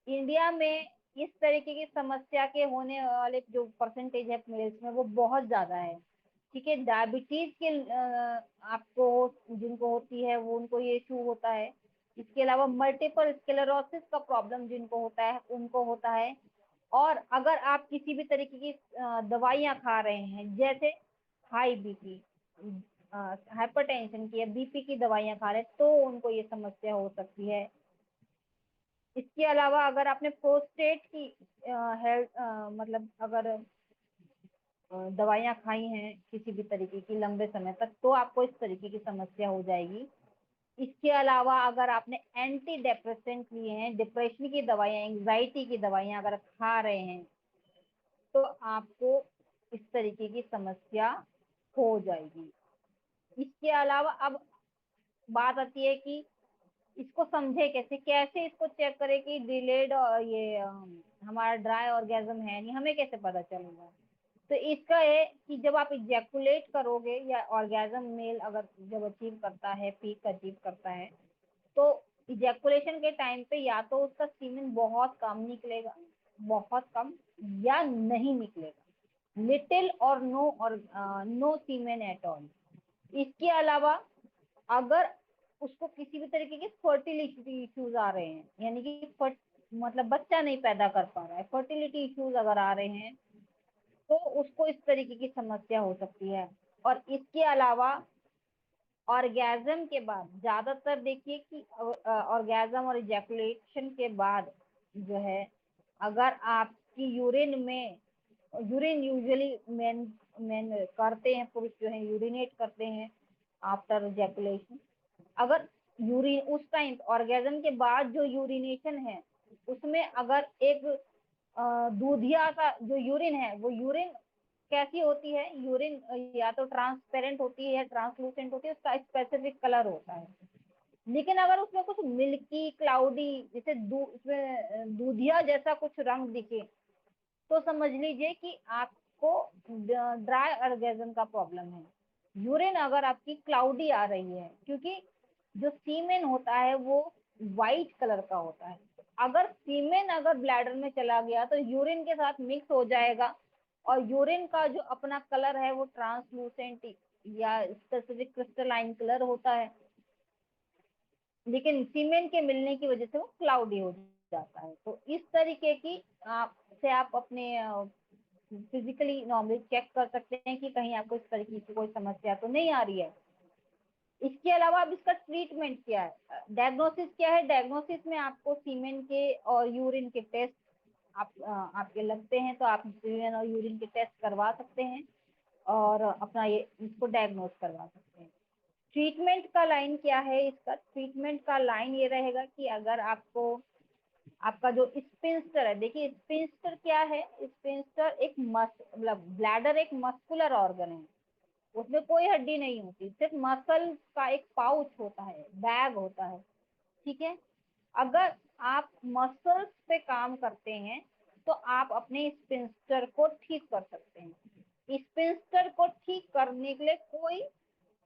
इंडिया में इस तरीके की समस्या के होने वाले जो परसेंटेज है मेल्स में, वो बहुत ज्यादा है। ठीक है, डायबिटीज के आपको जिनको होती है वो उनको ये इशू होता है। इसके अलावा मल्टीपल स्क्लेरोसिस का प्रॉब्लम जिनको होता है उनको होता है। और अगर आप किसी भी तरीके की दवाइयाँ खा रहे हैं, जैसे हाई बीपी, हाइपरटेंशन की या बीपी की दवाइयाँ खा रहे हैं, तो उनको ये समस्या हो सकती है। इसके अलावा अगर आपने प्रोस्टेट की हेल्थ मतलब अगर दवाइयाँ खाई हैं किसी भी तरीके की लंबे समय तक, तो आपको इस तरीके की समस्या हो जाएगी। इसके अलावा अगर आपने एंटी डिप्रेसेंट लिए हैं, डिप्रेशन की दवाइयाँ, एंग्जाइटी की दवाइयाँ अगर खा रहे हैं, तो आपको इस तरीके की समस्या हो जाएगी। इसके अलावा अब बात आती है कि इसको समझे कैसे, कैसे इसको चेक करें कि डिलेड और ये हमारा ड्राई ऑर्गेज्म है नहीं, हमें कैसे पता चलेगा? तो इसका है कि जब आप इजैकुलेट करोगे, या ऑर्गेज्म मेल अगर जब अचीव करता है, पीक अचीव करता है, तो इजैकुलेशन के टाइम पे या तो उसका सीमेन बहुत कम निकलेगा, बहुत कम, या नहीं निकलेगा, लिटिल और नो, और नो सीमेन एट ऑल। इसके अलावा अगर उसको किसी भी तरीके के फर्टिलिटी इश्यूज आ रहे हैं, यानी कि मतलब बच्चा नहीं पैदा कर पा रहा है, फर्टिलिटी इश्यूज अगर आ रहे हैं, तो उसको इस तरीके की समस्या हो सकती है। और इसके अलावा ऑर्गेज्म के बाद ज्यादातर देखिए कि ऑर्गेज्म और इजैकुलेशन के बाद जो है, अगर आपकी यूरिन में, यूरिन यूजुअली मेन मेन करते हैं, पुरुष जो है यूरिनेट करते हैं आफ्टर इजैकुलेशन। अगर यूरिन उस टाइम ऑर्गेज्म के बाद जो यूरिनेशन है, उसमें अगर एक दूधिया का जो यूरिन है, वो यूरिन कैसी होती है? यूरिन या तो ट्रांसपेरेंट होती है या ट्रांसलूसेंट होती है, उसका स्पेसिफिक कलर होता है। लेकिन अगर उसमें कुछ मिल्की क्लाउडी, जैसे उसमें दूधिया जैसा कुछ रंग दिखे, तो समझ लीजिए कि आपको ड्राई ऑर्गेज्म का प्रॉब्लम है। यूरिन अगर आपकी क्लाउडी आ रही है, क्योंकि जो सीमेन होता है वो वाइट कलर का होता है, अगर सीमेन अगर ब्लैडर में चला गया तो यूरिन के साथ मिक्स हो जाएगा, और यूरिन का जो अपना कलर है वो ट्रांसलूसेंट या स्पेसिफिक क्रिस्टलाइन कलर होता है, लेकिन सीमेंट के मिलने की वजह से वो क्लाउडी हो जाता है। तो इस तरीके की आप अपने फिजिकली नॉर्मली चेक कर सकते हैं कि कहीं आपको इस तरीके की कोई समस्या तो नहीं आ रही है। इसके अलावा अब इसका ट्रीटमेंट क्या है, डायग्नोसिस क्या है? डायग्नोसिस में आपको सीमेंट के और यूरिन के टेस्ट आपके लगते हैं, तो आप सीमेंट और यूरिन के टेस्ट करवा सकते हैं और अपना ये इसको डायग्नोस करवा सकते हैं। ट्रीटमेंट का लाइन क्या है? इसका ट्रीटमेंट का लाइन ये रहेगा कि अगर आपको आपका जो स्पिंस्टर है, देखिए स्पिंस्टर क्या है? स्पिंस्टर एक मतलब ब्लैडर एक मस्कुलर ऑर्गन है, उसमें कोई हड्डी नहीं होती, सिर्फ मसल का एक पाउच होता है, बैग होता है। ठीक है, अगर आप मसल्स पे काम करते हैं, तो आप अपने स्पिंस्टर को ठीक कर सकते हैं। स्पिंस्टर को ठीक करने के लिए कोई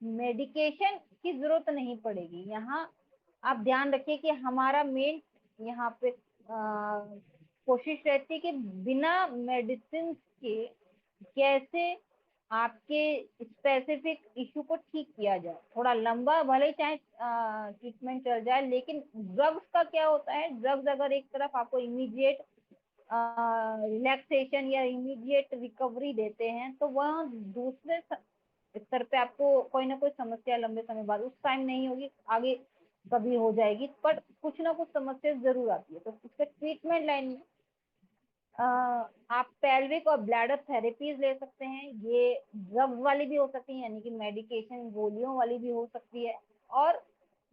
मेडिकेशन की जरूरत नहीं पड़ेगी। यहाँ आप ध्यान रखिए कि हमारा मेन यहाँ पे कोशिश रहती है कि बिना मेडिसिन के कैसे आपके स्पेसिफिक इशू को ठीक किया जाए। थोड़ा लंबा भले चाहे ट्रीटमेंट चल जाए, लेकिन ड्रग्स का क्या होता है, ड्रग्स अगर एक तरफ आपको इमीडिएट रिलैक्सेशन या इमीडिएट रिकवरी देते हैं, तो वह दूसरे स्तर पे आपको कोई ना कोई समस्या लंबे समय बाद, उस टाइम नहीं होगी, आगे कभी हो जाएगी, पर कुछ ना कुछ समस्या जरूर आती है। तो इसके ट्रीटमेंट लाइन में आप पेल्विक और ब्लैडर थेरेपीज ले सकते हैं। ये ड्रग्स वाली भी हो सकती है, यानी कि मेडिकेशन गोलियों वाली भी हो सकती है, और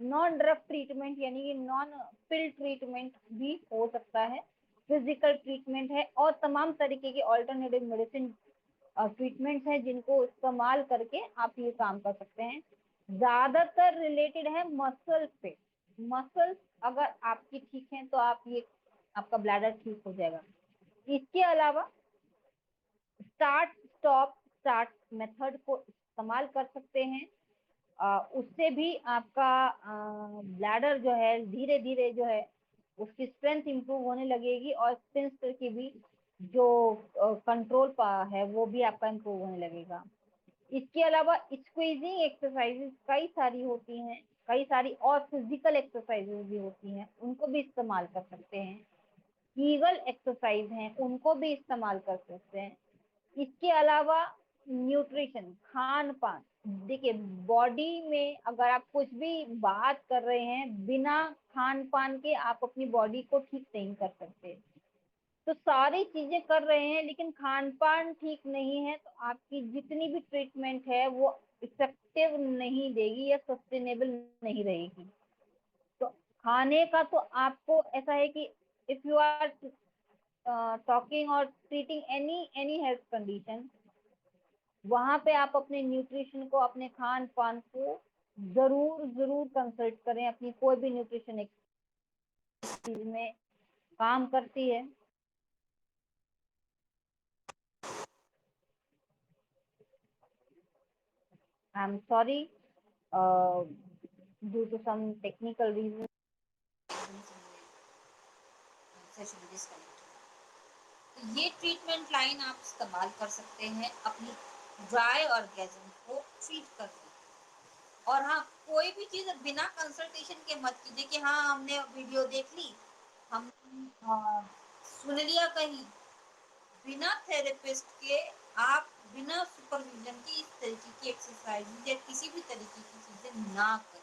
नॉन ड्रग ट्रीटमेंट यानी कि नॉन पिल ट्रीटमेंट भी हो सकता है। फिजिकल ट्रीटमेंट है, और तमाम तरीके की ऑल्टरनेटिव मेडिसिन ट्रीटमेंट्स हैं जिनको इस्तेमाल करके आप ये काम कर सकते हैं। ज्यादातर रिलेटेड है मसल पे। मसल्स अगर आपकी ठीक है तो आप ये आपका ब्लैडर ठीक हो जाएगा। इसके अलावा स्टार्ट स्टॉप स्टार्ट मेथड को इस्तेमाल कर सकते हैं। उससे भी आपका ब्लैडर जो है धीरे धीरे जो है उसकी स्ट्रेंथ इंप्रूव होने लगेगी, और स्पिंस्टर की भी जो कंट्रोल है वो भी आपका इंप्रूव होने लगेगा। इसके अलावा स्क्वीजिंग एक्सरसाइजेस कई सारी होती हैं, कई सारी और फिजिकल एक्सरसाइजेस भी होती हैं, उनको भी इस्तेमाल कर सकते हैं। कीगल एक्सरसाइज हैं, उनको भी इस्तेमाल कर सकते हैं। इसके अलावा न्यूट्रिशन, खान पान, देखिए बॉडी में अगर आप कुछ भी बात कर रहे हैं, बिना खान पान के आप अपनी बॉडी को ठीक नहीं कर सकते। तो सारी चीजें कर रहे हैं लेकिन खान पान ठीक नहीं है, तो आपकी जितनी भी ट्रीटमेंट है वो इफेक्टिव नहीं देगी या सस्टेनेबल नहीं रहेगी। तो खाने का तो आपको ऐसा है कि इफ यू आर टॉकिंग और ट्रीटिंग एनी हेल्थ कंडीशन, वहां पे आप अपने न्यूट्रिशन को, अपने खान पान को जरूर जरूर कंसल्ट करें। अपनी कोई भी न्यूट्रिशन एक चीज में काम करती है। I am sorry, due to some technical reason
session disconnect. तो ये ट्रीटमेंट लाइन आप इस्तेमाल कर सकते हैं अपनी ड्राई ऑर्गेजम को ट्रीट करने। और हाँ, कोई भी चीज बिना कंसल्टेशन के मत कीजिए कि हाँ हमने वीडियो देख ली, हम सुन लिया कहीं, बिना थेरेपिस्ट के आप बिना सुपरविजन की इस तरीके की एक्सरसाइज या किसी भी तरीके की चीजें ना करें,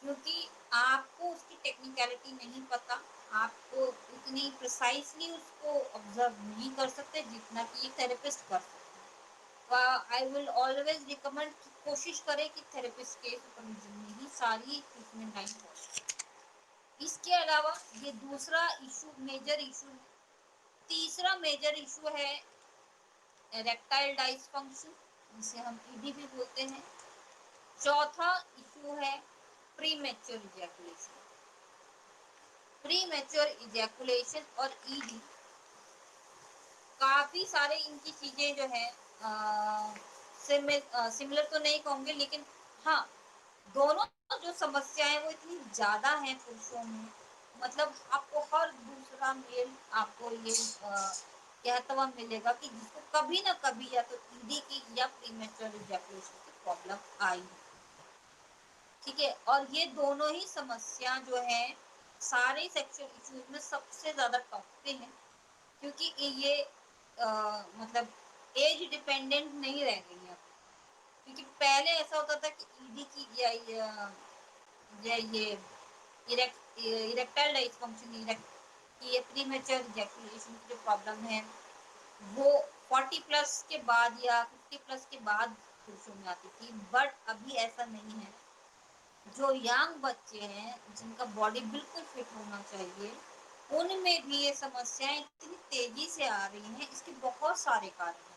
क्योंकि आपको उसकी टेक्निकलिटी नहीं पता, आपको इतनी प्रिसाइसली उसको ऑब्जर्व नहीं कर सकते जितना कि एक थेरेपिस्ट कर सकते हैं। आई विल ऑलवेज रिकमेंड कि कोशिश करें कि थेरेपिस्ट के सुपरविजन में ही सारी ट्रीटमेंट लाइन हो। इसके अलावा ये दूसरा इशू, मेजर इशू है। तीसरा मेजर इशू है इरेक्टाइल डिसफंक्शन, जिसे हम ईडी भी बोलते हैं। चौथा इशू है प्रीमेच्योर इजैकुलेशन। प्रीमेच्योर इजैकुलेशन और ईडी काफी सारे इनकी चीजें जो है सिमिलर तो नहीं कहूंगे, लेकिन हाँ दोनों जो समस्याएं हैं वो इतनी ज्यादा हैं पुरुषों में, मतलब आपको हर दूसरा मेल आपको ये कहता हुआ मिलेगा कि जिसको कभी ना कभी या तो ईडी की या प्रीमेच्योर इजैकुलेशन की प्रॉब्लम आई है। ठीक है, और ये दोनों ही समस्या जो है सारे सेक्सुअल इश्यूज में सबसे ज्यादा टॉप पे है, क्योंकि ये मतलब एज डिपेंडेंट नहीं रह गई है। क्योंकि पहले ऐसा होता था कि ईडी की या ये इरेक्टाइल डिसफंक्शन की प्रीमेच्योर इजैकुलेशन की जो प्रॉब्लम है वो 40 प्लस के बाद या 50 प्लस के बाद पुरुषों में आती थी, बट अभी ऐसा नहीं है। जो यंग बच्चे हैं जिनका बॉडी बिल्कुल फिट होना चाहिए, उनमें भी ये समस्याएं इतनी तेजी से आ रही हैं। इसके बहुत सारे कारण हैं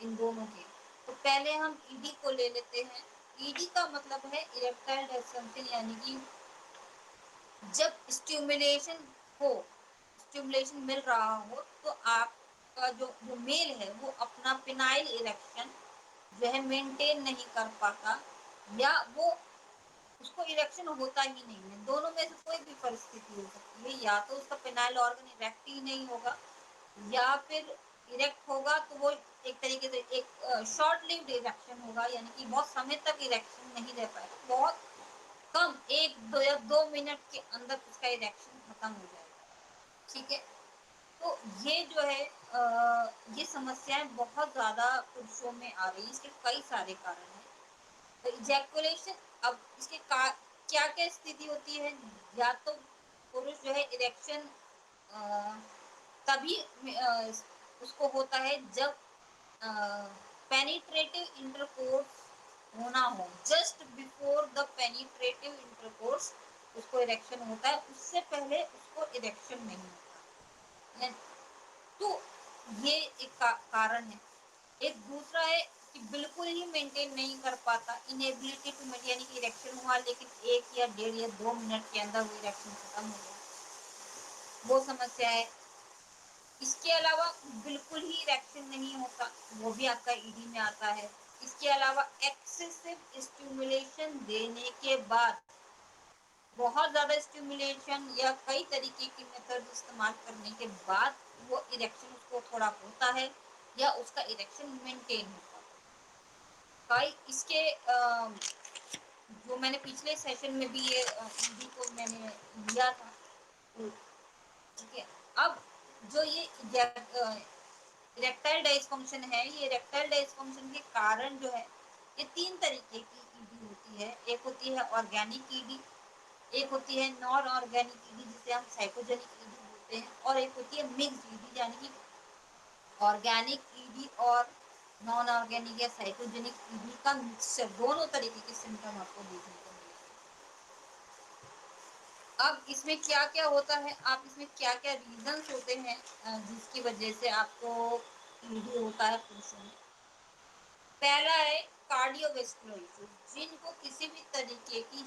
इन दोनों के। तो पहले हम ईडी को ले लेते हैं। ईडी का मतलब है इरेक्टाइल डिसफंक्शन, यानी कि जब स्टिमुलेशन हो, स्टिमुलेशन मिल रहा हो तो आपका का जो जो मेल है वो अपना पिनाइल इरेक्शन जो है मेंटेन नहीं कर पाता, या वो उसको इरेक्शन होता ही नहीं है। दोनों में से कोई भी परिस्थिति हो सकती है, या तो उसका पिनाइल ऑर्गन इरेक्ट ही नहीं होगा, या फिर इरेक्ट होगा तो वो एक तरीके से एक शॉर्ट लिव्ड इरेक्शन होगा, यानी कि बहुत समय तक इरेक्शन नहीं रह पाएगा, बहुत कम 1 या 2 मिनट के अंदर उसका इरेक्शन खत्म हो जाएगा। ठीक है, तो ये जो है ये समस्याएं बहुत ज्यादा पुरुषों में आ रही है। इसके कई सारे कारण हैं। तो इजैकुलेशन, अब इसके क्या क्या स्थिति होती है, या तो पुरुष जो है इरेक्शन तभी उसको होता है जब पेनिट्रेटिव इंटरकोर्स होना हो, just before the penetrative intercourse उसको इरेक्शन होता है, उससे पहले उसको इरेक्शन नहीं होता। तो ये एक कारण है। एक दूसरा है कि बिल्कुल ही मेंटेन नहीं कर पाता, इनेबिलिटी टू मेंटेन, यानी कि इरेक्शन हुआ लेकिन 1 या 1.5 या 2 मिनट के अंदर वो इरेक्शन खत्म हो गया, वो समस्या है। इसके अलावा बिल्कुल ही इरेक्शन नहीं होता, वो भी आपका ईडी में आता है। इसके अलावा एक्सेसिव स्टिमुलेशन देने के बाद, बहुत ज्यादा स्टिमुलेशन या कई तरीके की मेथड इस्तेमाल करने के बाद वो इरेक्शन उसको थोड़ा होता है, या उसका इरेक्शन मेंटेन होता है। कई इसके जो मैंने पिछले सेशन में भी ये ईडी को मैंने लिया था। ठीक है, अब जो ये इरेक्टाइल डिसफंक्शन है, ये इरेक्टाइल डिसफंक्शन के कारण जो है ये 3 तरीके की ईडी होती है। एक होती है ऑर्गेनिक ईडी, एक होती है नॉन ऑर्गेनिक ईडी जिसे हम साइकोजेनिक ईडी बोलते हैं, और एक होती है मिक्स्ड ईडी, यानी कि ऑर्गेनिक ईडी और नॉन ऑर्गेनिक या साइकोजेनिक ईडी का मिक्सचर, दोनों तरीके के सिम्टम आपको देखने को मिलेंगे। अब इसमें क्या क्या होता है, आप इसमें क्या क्या रीजंस होते हैं जिसकी वजह से आपको ईडी होता है पुरुषों में। पहला है कार्डियोवेस्कुलर इश्यूज, जिनको किसी भी तरीके की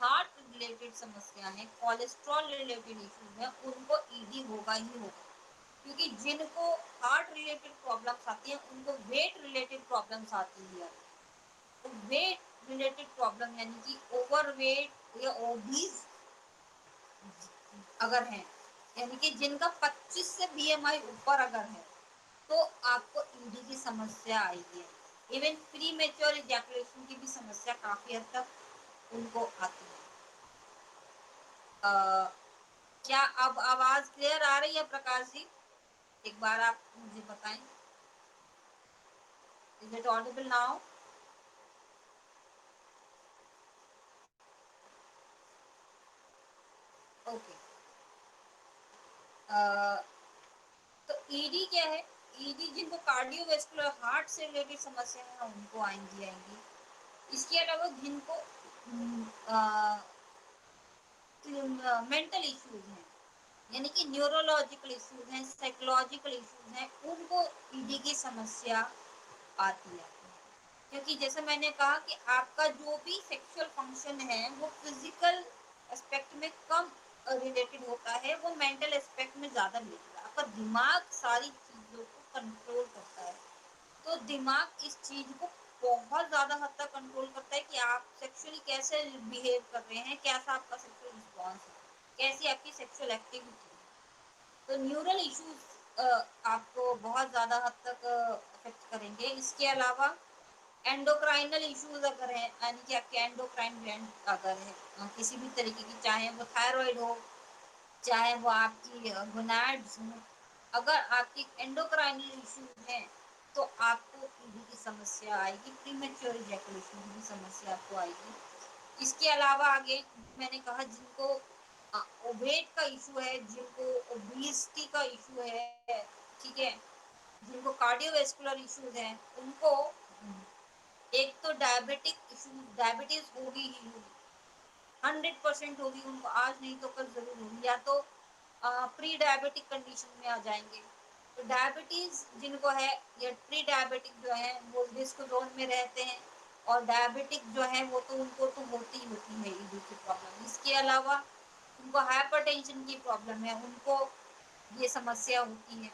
हार्ट रिलेटेड समस्या है, कोलेस्ट्रॉल रिलेटेड इश्यूज है, उनको ईडी होगा ही होगा। क्योंकि जिनको हार्ट रिलेटेड प्रॉब्लम्स आती हैं उनको वेट रिलेटेड प्रॉब्लम्स आती है। तो वेट रिलेटेड प्रॉब्लम यानी कि ओवरवेट या ओबीज अगर है, यानी कि जिनका 25 से बीएमआई ऊपर अगर है, तो आपको ईडी की समस्या आएगी। इवन प्री मेच्योर इजैकुलेशन की भी समस्या काफी हद तक उनको आती है। क्या अब आवाज क्लियर आ रही है प्रकाश जी? एक बार आप मुझे बताएं, is it Audible now? Okay. तो ईडी क्या है? ईडी जिनको कार्डियोवेस्कुलर हार्ट से रिलेटेड समस्या है उनको आएंगी। इसके अलावा जिनको मेंटल इश्यूज हैं, यानी कि न्यूरोलॉजिकल इश्यूज हैं, साइकोलॉजिकल इश्यूज हैं, उनको ईडी की समस्या आती है। क्योंकि जैसे मैंने कहा कि आपका जो भी सेक्सुअल फंक्शन है वो फिजिकल एस्पेक्ट में कम रिलेटेड होता है, वो मेंटल एस्पेक्ट में ज्यादा रिलेटेड है। आपका दिमाग सारी चीजों को कंट्रोल करता है, तो दिमाग इस चीज को बहुत ज्यादा हद तक कंट्रोल करता है कि आप सेक्सुअली कैसे बिहेव कर रहे हैं, कैसा आपका सेक्सुअल रिस्पॉन्स है, कैसी आपकी सेक्सुअल एक्टिविटी है। तो न्यूरल इश्यूज आपको बहुत ज्यादा हद तक अफेक्ट करेंगे। इसके अलावा एंडोक्राइनल इश्यूज अगर है, यानी कि आपके एंडोक्राइन ग्लैंड अगर है किसी भी तरीके की, चाहे वो थायराइड हो, चाहे वो आपकी गोनाड्स हो, अगर आपकी एंडोक्राइनल इश्यूज हैं तो आपको ईडी की समस्या आएगी, प्रीमेच्योर इजैकुलेशन की भी समस्या आपको आएगी। इसके अलावा आगे मैंने कहा जिनको वेट का इशू है, जिनको ओबेसिटी का इशू है, ठीक है, जिनको कार्डियोवेस्कुलर इश्यूज हैं, उनको एक तो डायबिटिक इशू, डायबिटीज होगी ही होगी, 100% होगी उनको, आज नहीं तो कल जरूर होगी, या तो प्री डायबिटिक कंडीशन में आ जाएंगे। तो डायबिटीज जिनको है या प्री डायबिटिक जो है वो रिस्क जोन में रहते हैं, और डायबिटिक जो है वो तो उनको तो होती ही होती है ईडी की प्रॉब्लम। इसके अलावा उनको हाइपरटेंशन की प्रॉब्लम है, उनको ये समस्या होती है।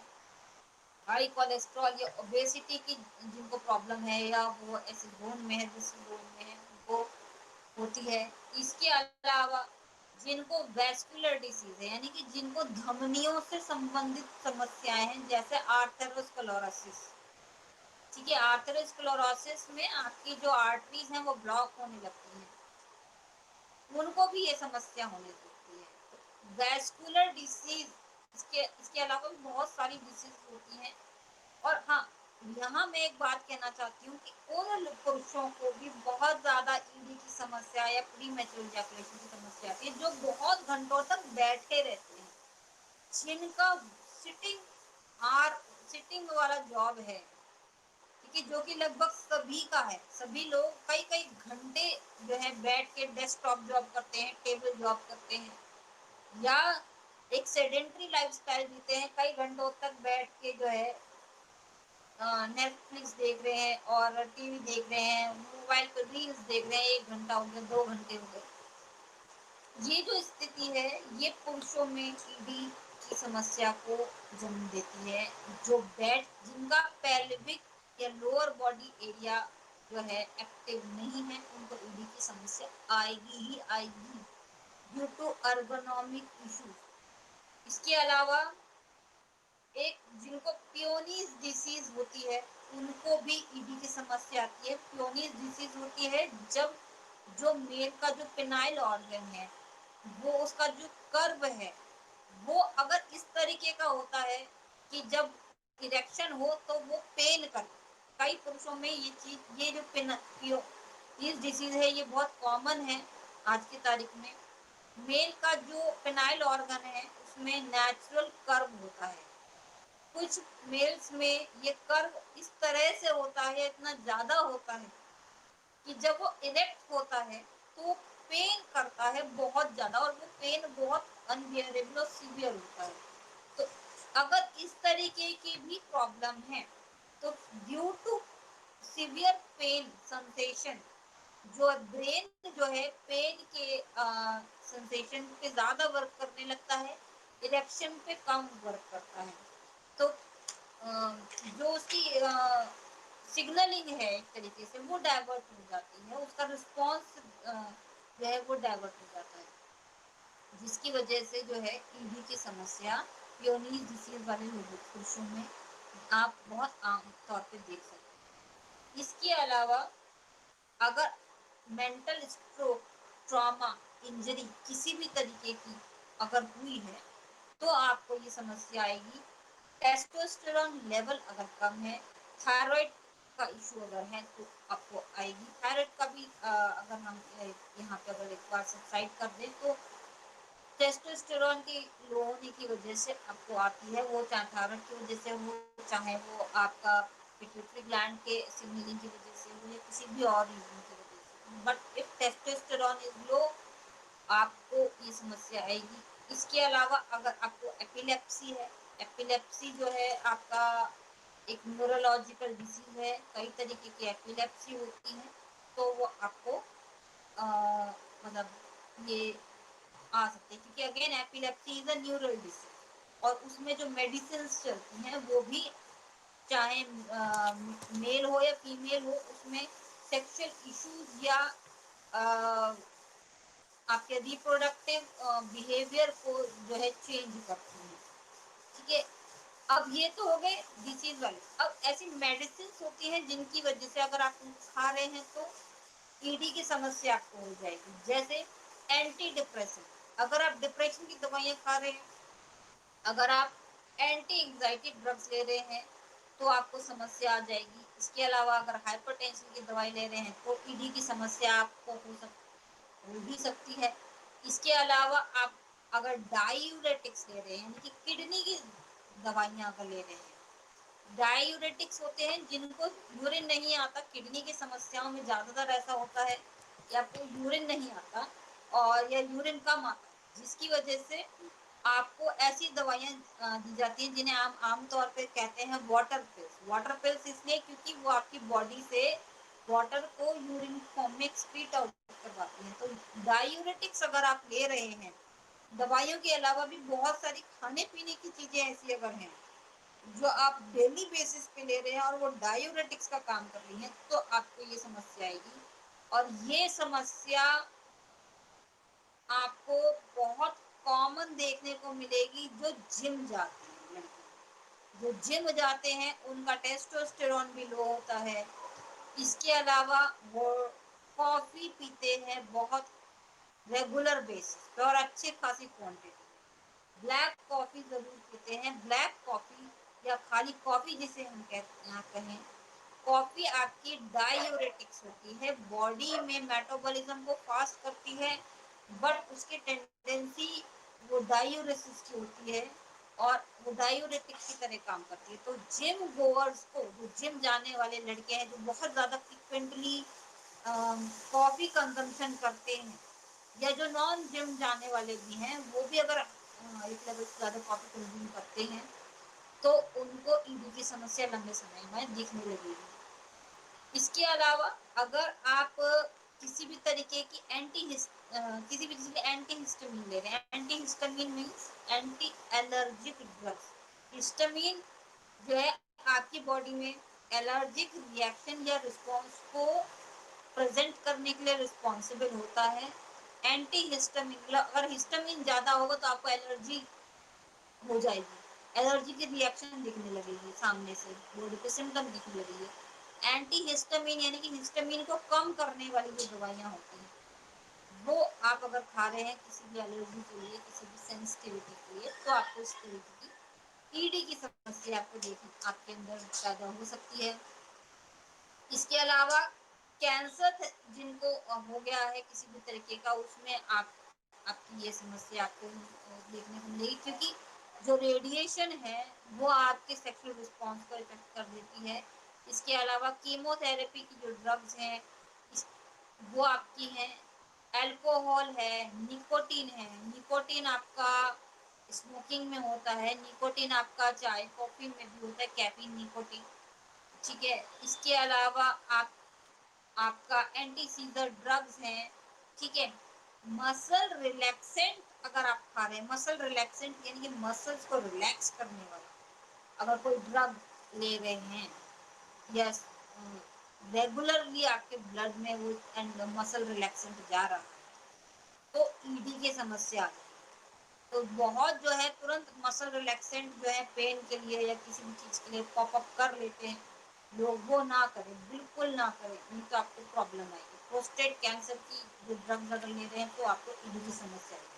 हाई कोलेस्ट्रॉल या ओबेसिटी की जिनको प्रॉब्लम है, या वो ऐसे बोन में है, दूसरी बोन में है, उनको होती है। इसके अलावा जिनको वैस्कुलर डिसीज है, यानी कि जिनको धमनियों से संबंधित समस्याएं हैं, जैसे आर्थेरोस्क्लेरोसिस, ठीक है, आर्थेरोस्क्लेरोसिस में आपकी जो आर्टरीज हैं वो ब्लॉक होने लगती हैं, उनको भी ये समस्या होने लगती है। वैस्कुलर डिसीज, इसके अलावा भी बहुत सारी डिसीज होती हैं। और हाँ, यहाँ मैं एक बात कहना चाहती हूँ कि उन पुरुषों को भी बहुत ज्यादा ईडी की समस्या या प्री मैच्योर इजैकुलेशन की समस्या आती है, जो बहुत घंटों तक बैठे रहते हैं, जिनका सिटिंग आर सिटिंग वाला जॉब है, ठीक है, जो कि लगभग सभी का है। सभी लोग कई कई घंटे जो है बैठ के डेस्कटॉप जॉब करते हैं, टेबल जॉब करते हैं, या एक सेडेंट्री लाइफस्टाइल जीते हैं, कई घंटों तक बैठ के जो है नेटफ्लिक्स देख रहे हैं और टीवी देख रहे हैं, मोबाइल पर रील्स देख रहे हैं, 1 घंटा हो गया, 2 घंटे हो गए। ये जो स्थिति है, ये पुरुषों में ईडी की समस्या को जन्म देती है। जो जिनका पेल्विक या लोअर बॉडी एरिया जो है एक्टिव नहीं है, उनको ईडी की समस्या आएगी ही आएगी, ड्यू टू अर्गोनॉमिक इशूज। इसके अलावा एक जिनको पियोनीज डिसीज होती है, उनको भी ईडी की समस्या आती है। पियोनीज डिसीज होती है जब जो मेल का जो पिनाइल ऑर्गन है, वो उसका जो कर्व है, वो अगर इस तरीके का होता है कि जब इरेक्शन हो तो वो पेन कर। कई पुरुषों में ये चीज, ये जो इस डिसीज है, ये बहुत कॉमन है आज की तारीख में। मेल का जो पिनाइल ऑर्गन है, उसमें नेचुरल कर्व होता है। कुछ मेल्स में ये कर्व इस तरह से होता है, इतना ज्यादा होता है कि जब वो इरेक्ट होता है तो पेन करता है बहुत ज्यादा, और वो पेन बहुत अनबियरेबल और सीवियर होता है। तो अगर इस तरीके की भी प्रॉब्लम है, तो due to severe pain sensation, जो ब्रेन जो है पेन के सेंसेशन पे ज्यादा वर्क करने लगता है, इरेक्शन पे कम वर्क करता है। तो जो उसकी सिग्नलिंग है एक तरीके से वो डाइवर्ट हो जाती है, उसका रिस्पॉन्स जो है वो डाइवर्ट हो जाता है, जिसकी वजह से जो है ईडी की समस्या पियोनीज डिसीज वाले लोगों पुरुषों में आप बहुत आम तौर पे देख सकते हैं। इसके अलावा अगर मेंटल स्ट्रोक, ट्रॉमा, इंजरी किसी भी तरीके की अगर हुई है, तो आपको ये समस्या आएगी। टेस्टोस्टेरोन लेवल अगर कम है, थायराइड का इशू अगर है, तो आपको आएगी। थायराइड का भी अगर हम यहाँ पे अगर एक बार सब्साइड कर दें, तो टेस्टोस्टेरोन की लो होने की वजह से आपको आती है, वो चाहे थायराइड की वजह से हो, चाहे वो आपका पिट्यूटरी ग्लैंड के सिग्नलिंग की वजह से हो, या किसी भी और रीजन की वजह से। But if testosterone is low, आपको ये समस्या आएगी। इसके अलावा अगर आपको एपिलेप्सी है, एपिलेप्सी जो है आपका एक न्यूरोलॉजिकल डिसीज है, कई तरीके की एपिलेप्सी होती है, तो वो आपको मतलब ये आ सकते हैं, क्योंकि again epilepsy is a neural disease, और उसमें जो मेडिसिन चलती हैं वो भी चाहे मेल हो या फीमेल हो, उसमें सेक्सुअल इश्यूज या आपके रिप्रोडक्टिव बिहेवियर को जो है चेंज करती है, ठीक है। अब ये तो हो गए डिसीज वाले। अब ऐसी मेडिसिन होती हैं जिनकी वजह से अगर आप खा रहे हैं तो ईडी की समस्या आपको हो जाएगी, जैसे एंटी डिप्रेशन। अगर आप डिप्रेशन की दवाइयाँ खा रहे हैं, अगर आप एंटी एंजाइटी ड्रग्स ले रहे हैं, तो आपको समस्या आ जाएगी। इसके अलावा अगर हाइपरटेंशन की दवाई ले रहे हैं, तो ईडी की समस्या आपको हो भी सकती है। इसके अलावा आप अगर डायूरेटिक्स ले रहे हैं, यानी कि किडनी की दवाइयाँ अगर ले रहे हैं, डायूरेटिक्स होते हैं जिनको यूरिन नहीं आता, किडनी की समस्याओं में ज़्यादातर ऐसा होता है कि आपको यूरिन नहीं आता और या यूरिन कम आता है, जिसकी वजह से आपको ऐसी दवाइयाँ दी जाती हैं जिन्हें आमतौर पे कहते हैं वाटर पिल्स। वाटर पिल्स इसलिए क्योंकि वो आपकी बॉडी से वाटर को यूरिन फॉर्म में एक्सक्रीट आउट करवाती हैं। तो डायूरेटिक्स अगर आप ले रहे हैं, दवाइयों के अलावा भी बहुत सारी खाने पीने की चीज़ें ऐसी अगर हैं जो आप डेली बेसिस पे ले रहे हैं और वो डायूरेटिक्स का काम कर रही हैं, तो आपको ये समस्या आएगी। और ये समस्या आपको बहुत कॉमन देखने को मिलेगी जो जिम जाते हैं लड़के। जो जिम जाते हैं उनका टेस्टोस्टेरोन भी लो होता है। इसके अलावा वो कॉफी पीते हैं बहुत रेगुलर बेसिस पे और अच्छी खासी क्वांटिटी। ब्लैक कॉफी जरूर पीते हैं। ब्लैक कॉफी या खाली कॉफी जिसे हम कहते यहाँ कहें, कॉफी आपकी डायूरेटिक्स होती है, बॉडी में मेटाबॉलिज्म को फास्ट करती है, बट उसकी टेंडेंसी वो डायूरेसिस की होती है और वो डायूरेटिक की तरह काम करती है। तो जिम गोअर्स को, जो जिम जाने वाले लड़के हैं जो बहुत ज़्यादा फ्रिक्वेंटली कॉफ़ी कंजम्पशन करते हैं, या जो नॉन जिम जाने वाले भी हैं, वो भी अगर एक लेवल से ज़्यादा कॉफ़ी कंज्यूम करते हैं तो उनको ईडी की समस्या लंबे समय में दिखने लगेगी। इसके अलावा अगर आप किसी भी तरीके की किसी भी चीज़ की एंटी हिस्टामिन ले रहे हैं, anti histamine means anti allergic drugs. Histamine जो है आपकी बॉडी में एलर्जिक रिएक्शन या रिस्पॉन्स को प्रेजेंट करने के लिए रिस्पॉन्सिबल होता है। एंटी हिस्टामिन, अगर हिस्टामिन ज़्यादा होगा तो आपको एलर्जी हो जाएगी, एलर्जी की रिएक्शन दिखने लगेगी, सामने से बॉडी पे सिम्टम दिखने लगेगी। एंटी हिस्टामिन यानी कि हिस्टामिन को कम करने वाली जो दवाइयाँ होती हैं, वो आप अगर खा रहे हैं किसी भी एलर्जी के लिए, किसी भी सेंसिटिविटी के लिए, तो आपको इस तरीके की ईडी की समस्या आपको देखिए आपके अंदर पैदा हो सकती है। इसके अलावा कैंसर जिनको हो गया है किसी भी तरीके का, उसमें आपकी ये समस्या आपको देखने को मिलेगी, क्योंकि जो रेडिएशन है वो आपके सेक्सुअल रिस्पॉन्स को इफेक्ट कर देती है। इसके अलावा कीमोथेरेपी की जो ड्रग्स हैं वो आपकी हैं, अल्कोहल है, निकोटीन है। निकोटीन आपका स्मोकिंग में होता है, निकोटीन आपका चाय कॉफी में भी होता है, कैफीन निकोटीन, ठीक है। इसके अलावा आपका एंटी सीजर ड्रग्स हैं, ठीक है। मसल रिलैक्सेंट अगर आप खा रहे हैं, मसल रिलैक्सेंट यानी कि मसल्स को रिलैक्स करने वाला अगर कोई ड्रग ले रहे हैं, या रेगुलरली आपके ब्लड में वो मसल रिलैक्सेंट जा रहा है, तो ईडी की समस्या है। तो बहुत जो है तुरंत मसल रिलैक्सेंट जो है पेन के लिए या किसी भी चीज़ के लिए पॉपअप कर लेते हैं लोग, वो ना करें, बिल्कुल ना करें, नहीं तो आपको प्रॉब्लम आएगी। प्रोस्टेट कैंसर की जो ड्रग्स अगर ले रहे हैं तो आपको ईडी की समस्या आएगी।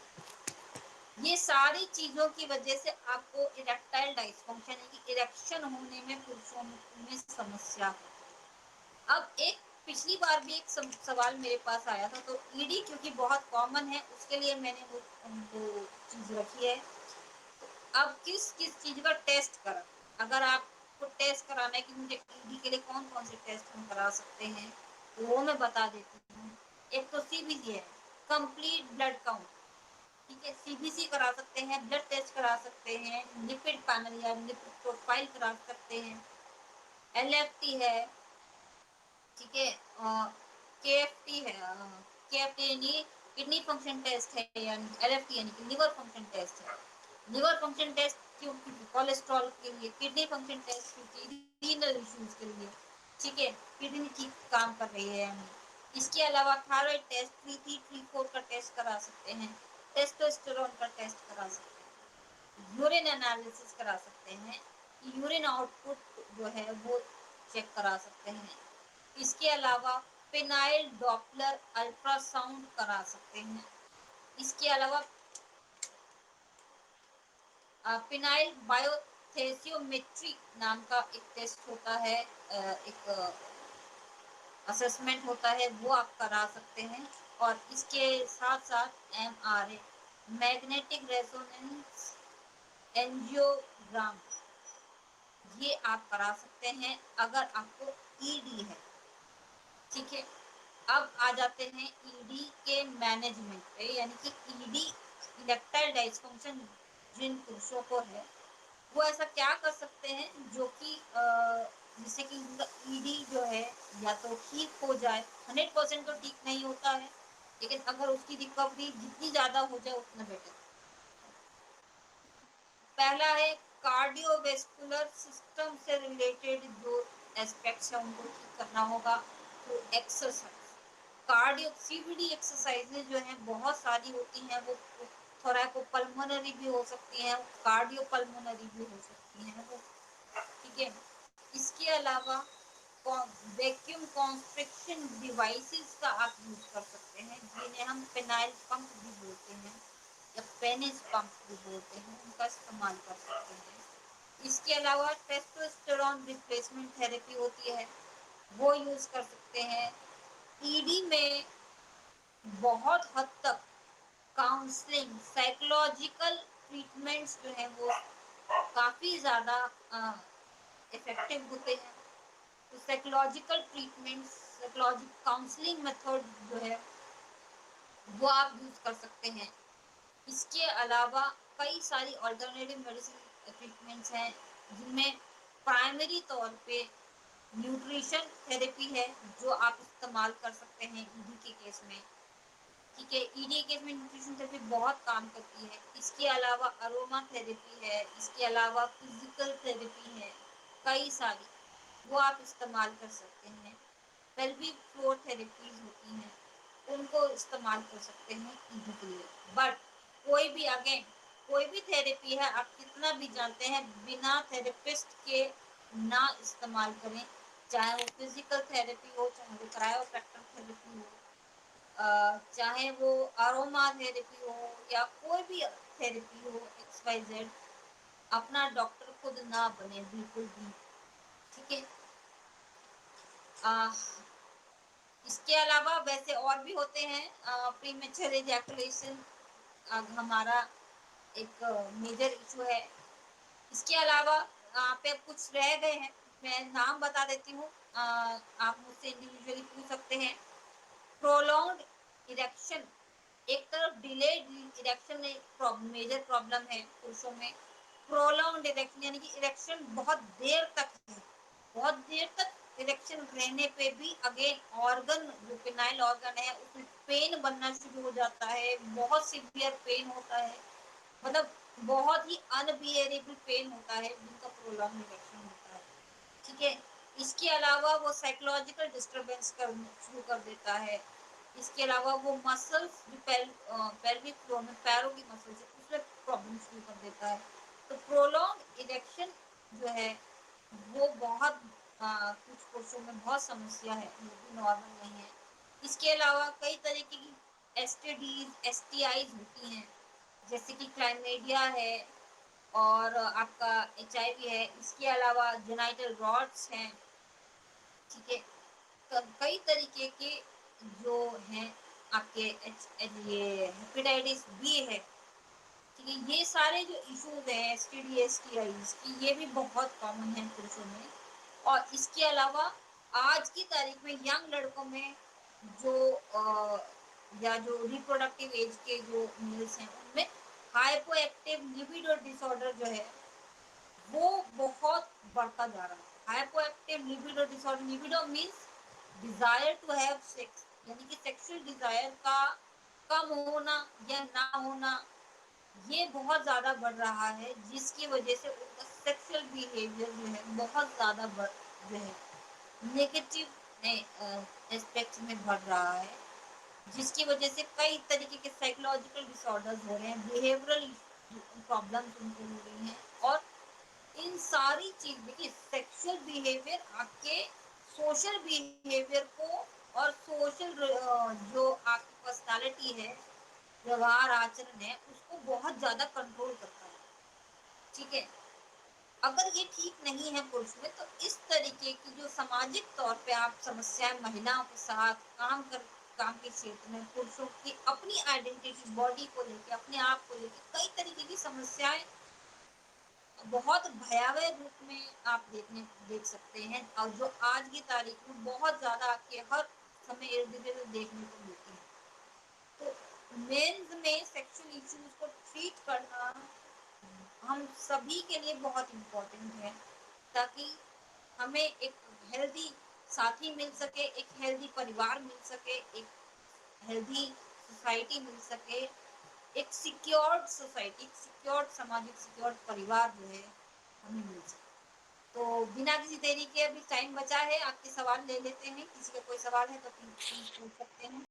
ये सारी चीज़ों की वजह से आपको इरेक्टाइल डिसफंक्शन यानी कि इरेक्शन होने में पुरुषों में समस्या है। अब एक पिछली बार भी एक सवाल मेरे पास आया था, तो ईडी क्योंकि बहुत कॉमन है उसके लिए मैंने वो चीज़ रखी है। अब किस किस चीज़ का टेस्ट करा, अगर आपको टेस्ट कराना है कि मुझे ईडी के लिए कौन कौन से टेस्ट हम करा सकते हैं, तो वो मैं बता देती हूँ। एक तो सीबीसी है, कंप्लीट ब्लड काउंट, ठीक है। सीबीसी करा सकते हैं, ब्लड टेस्ट करा सकते हैं, लिपिड पैनल या लिपिड प्रोफाइल करा सकते हैं, एलएफटी है, ठीक है, केएफटी है, केएफटी यानी किडनी फंक्शन टेस्ट है, यानी एलएफटी यानी कि लिवर फंक्शन टेस्ट है। लिवर फंक्शन टेस्ट क्यों? क्योंकि कोलेस्ट्रॉल के लिए। किडनी फंक्शन टेस्ट क्योंकि रीनल इश्यूज के लिए, ठीक है, किडनी ठीक काम कर रही है यानी। इसके अलावा थायराइड टेस्ट 3334 का टेस्ट करा सकते हैं, टेस्टोस्टेरोन का टेस्ट करा सकते हैं, यूरिन एनालिसिस करा सकते हैं, यूरिन आउटपुट जो है वो चेक करा सकते हैं। इसके अलावा फिनाइल डॉपलर अल्ट्रासाउंड करा सकते हैं। इसके अलावा फिनाइल बायोथेसियोमेट्री नाम का एक टेस्ट होता है, एक असेसमेंट होता है, वो आप करा सकते हैं। और इसके साथ साथ एमआरए, मैग्नेटिक रेजोनेंस एंजियोग्राम, ये आप करा सकते हैं अगर आपको ईडी है, ठीक है। अब आ जाते हैं ईडी के मैनेजमेंट पे, यानी कि ईडी इरेक्टाइल डिसफंक्शन जिन पुरुषों को है वो ऐसा क्या कर सकते हैं जो कि जिससे कि उनका ईडी जो है या तो ठीक हो जाए। 100% तो ठीक नहीं होता है, लेकिन अगर उसकी रिकवरी जितनी ज़्यादा हो जाए उतना बेटर। पहला है कार्डियोवेस्कुलर सिस्टम से रिलेटेड जो एस्पेक्ट्स है उनको ठीक करना होगा। तो एक्सरसाइज, कार्डियो सीबीडी एक्सरसाइजेज जो हैं बहुत सारी होती हैं, वो थोरैकोपल्मोनरी भी हो सकती हैं, कार्डियोपल्मोनरी भी हो सकती हैं वो, ठीक है। इसके अलावा वैक्यूम कॉन्स्ट्रिक्शन डिवाइसेस का आप यूज कर सकते हैं, जिन्हें हम पेनाइल पंप भी बोलते हैं या पेनिस पंप भी बोलते हैं, उनका इस्तेमाल कर सकते हैं। इसके अलावा टेस्टोस्टेरोन रिप्लेसमेंट थेरेपी होती है, वो यूज कर सकते हैं। ईडी में बहुत हद तक काउंसलिंग, साइकोलॉजिकल ट्रीटमेंट्स जो है वो काफी ज्यादा इफेक्टिव होते हैं। तो psychological treatments, psychological counselling method जो है वो आप यूज कर सकते हैं। इसके अलावा कई सारी अल्टरनेटिव मेडिसिन ट्रीटमेंट्स हैं, जिनमें प्राइमरी तौर पे न्यूट्रिशन थेरेपी है जो आप इस्तेमाल कर सकते हैं ईडी के केस में, ठीक है। ईडी केस में न्यूट्रिशन थेरेपी बहुत काम करती है। इसके अलावा अरोमा थेरेपी है, इसके अलावा फिजिकल थेरेपी है, कई सारी वो आप इस्तेमाल कर सकते हैं। पेल्विक फ्लोर थेरेपीज होती हैं, उनको इस्तेमाल कर सकते हैं ईडी के लिए। बट कोई भी थेरेपी है, आप कितना भी जानते हैं, बिना थेरेपिस्ट के ना इस्तेमाल करें, चाहे वो फिजिकल थेरेपी हो, चाहे वो क्रायोप्रैक्टिकल थेरेपी हो, चाहे वो अरोमा थेरेपी हो या कोई भी थेरेपी हो, XYZ, अपना डॉक्टर खुद ना बने बिल्कुल भी, ठीक है। इसके अलावा वैसे और भी होते हैं। प्रीमेच्योर इजैकुलेशन हमारा एक मेजर इशू है। इसके अलावा पे कुछ रह गए हैं, मैं नाम बता देती हूँ, आप मुझसे इंडिविजुअली पूछ सकते हैं। प्रोलॉन्ग्ड इरेक्शन, एक तरफ डिलेड इरेक्शन एक मेजर प्रॉब्लम है पुरुषों में। प्रोलॉन्ग्ड इरेक्शन यानी कि इरेक्शन बहुत देर तक है, बहुत देर तक इरेक्शन रहने पे भी अगेन ऑर्गन, जो पेनाइल ऑर्गन है, उसमें पेन बनना शुरू हो जाता है, बहुत सीवियर पेन होता है, मतलब बहुत ही अनबियरेबल पेन होता है जिनका प्रोलॉन्ग इरेक्शन होता है, ठीक है। इसके अलावा वो साइकोलॉजिकल डिस्टर्बेंस शुरू कर देता है। इसके अलावा वो मसल्स जो पेल्विक फ्लोर में पैरों की मसल्स है, उसमें प्रॉब्लम शुरू कर देता है। तो प्रोलॉन्ग इरेक्शन जो है वो बहुत कुछ पुरुषों में बहुत समस्या है, जो कि नॉर्मल नहीं है। इसके अलावा कई तरीके की एसटीडीज, एसटीआईज होती हैं, जैसे कि क्लाइमेडिया है और आपका HIV है। इसके अलावा जेनाइटल रॉड्स हैं, ठीक है। कई तरीके के जो हैं आपके ये हेपेटाइटिस बी है, ठीक है। ये सारे जो इश्यूज हैं STD STIs की, ये भी बहुत कॉमन है पुरुषों में। और इसके अलावा आज की तारीख में यंग लड़कों में जो या जो रिप्रोडक्टिव एज के जो मेल्स हैं, उनमें हाइपो एक्टिव लिबिडो डिसऑर्डर जो है वो बहुत बढ़ता जा रहा है। Hypo active libido disorder, libido means desire to have sex, यानी कि सेक्सुअल डिजायर का कम होना या ना होना, ये बहुत ज्यादा बढ़ रहा है, जिसकी वजह से उनका सेक्सुअल बिहेवियर जो है बहुत ज्यादा जो है नेगेटिव एस्पेक्ट में बढ़ रहा है, जिसकी वजह से कई तरीके के साइकोलॉजिकल डिसऑर्डर्स हो रहे हैं, बिहेवियरल प्रॉब्लम्स उनको हो रही हैं। और इन सारी चीज, देखिए सेक्सुअल बिहेवियर आपके सोशल बिहेवियर को और सोशल जो आपकी पर्सनालिटी है, व्यवहार आचरण है, उसको बहुत ज्यादा कंट्रोल करता है, ठीक है। अगर ये ठीक नहीं है पुरुष में, तो इस तरीके की जो सामाजिक तौर पे आप समस्याएं महिलाओं के साथ काम के क्षेत्र में पुरुषों की अपनी आइडेंटिटी, बॉडी को लेकर, अपने आप को लेकर कई तरीके की समस्याएं बहुत भयावह रूप में आप देख सकते हैं, और जो आज की तारीख में बहुत ज्यादा आपके हर समय इर्द गिर्द देखने को मिलती है। तो मेंस में सेक्सुअल इश्यूज को ट्रीट करना हम सभी के लिए बहुत इम्पोर्टेंट है, ताकि हमें एक हेल्दी साथी मिल सके, एक हेल्दी परिवार मिल सके, एक हेल्दी सोसाइटी मिल सके, एक सिक्योर्ड सोसाइटी, सिक्योर्ड सामाजिक सिक्योर्ड परिवार जो है हमें मिल सके। तो बिना किसी देरी के अभी टाइम बचा है, आपके सवाल ले लेते हैं, किसी का कोई सवाल है तो प्लीज पूछ सकते हैं।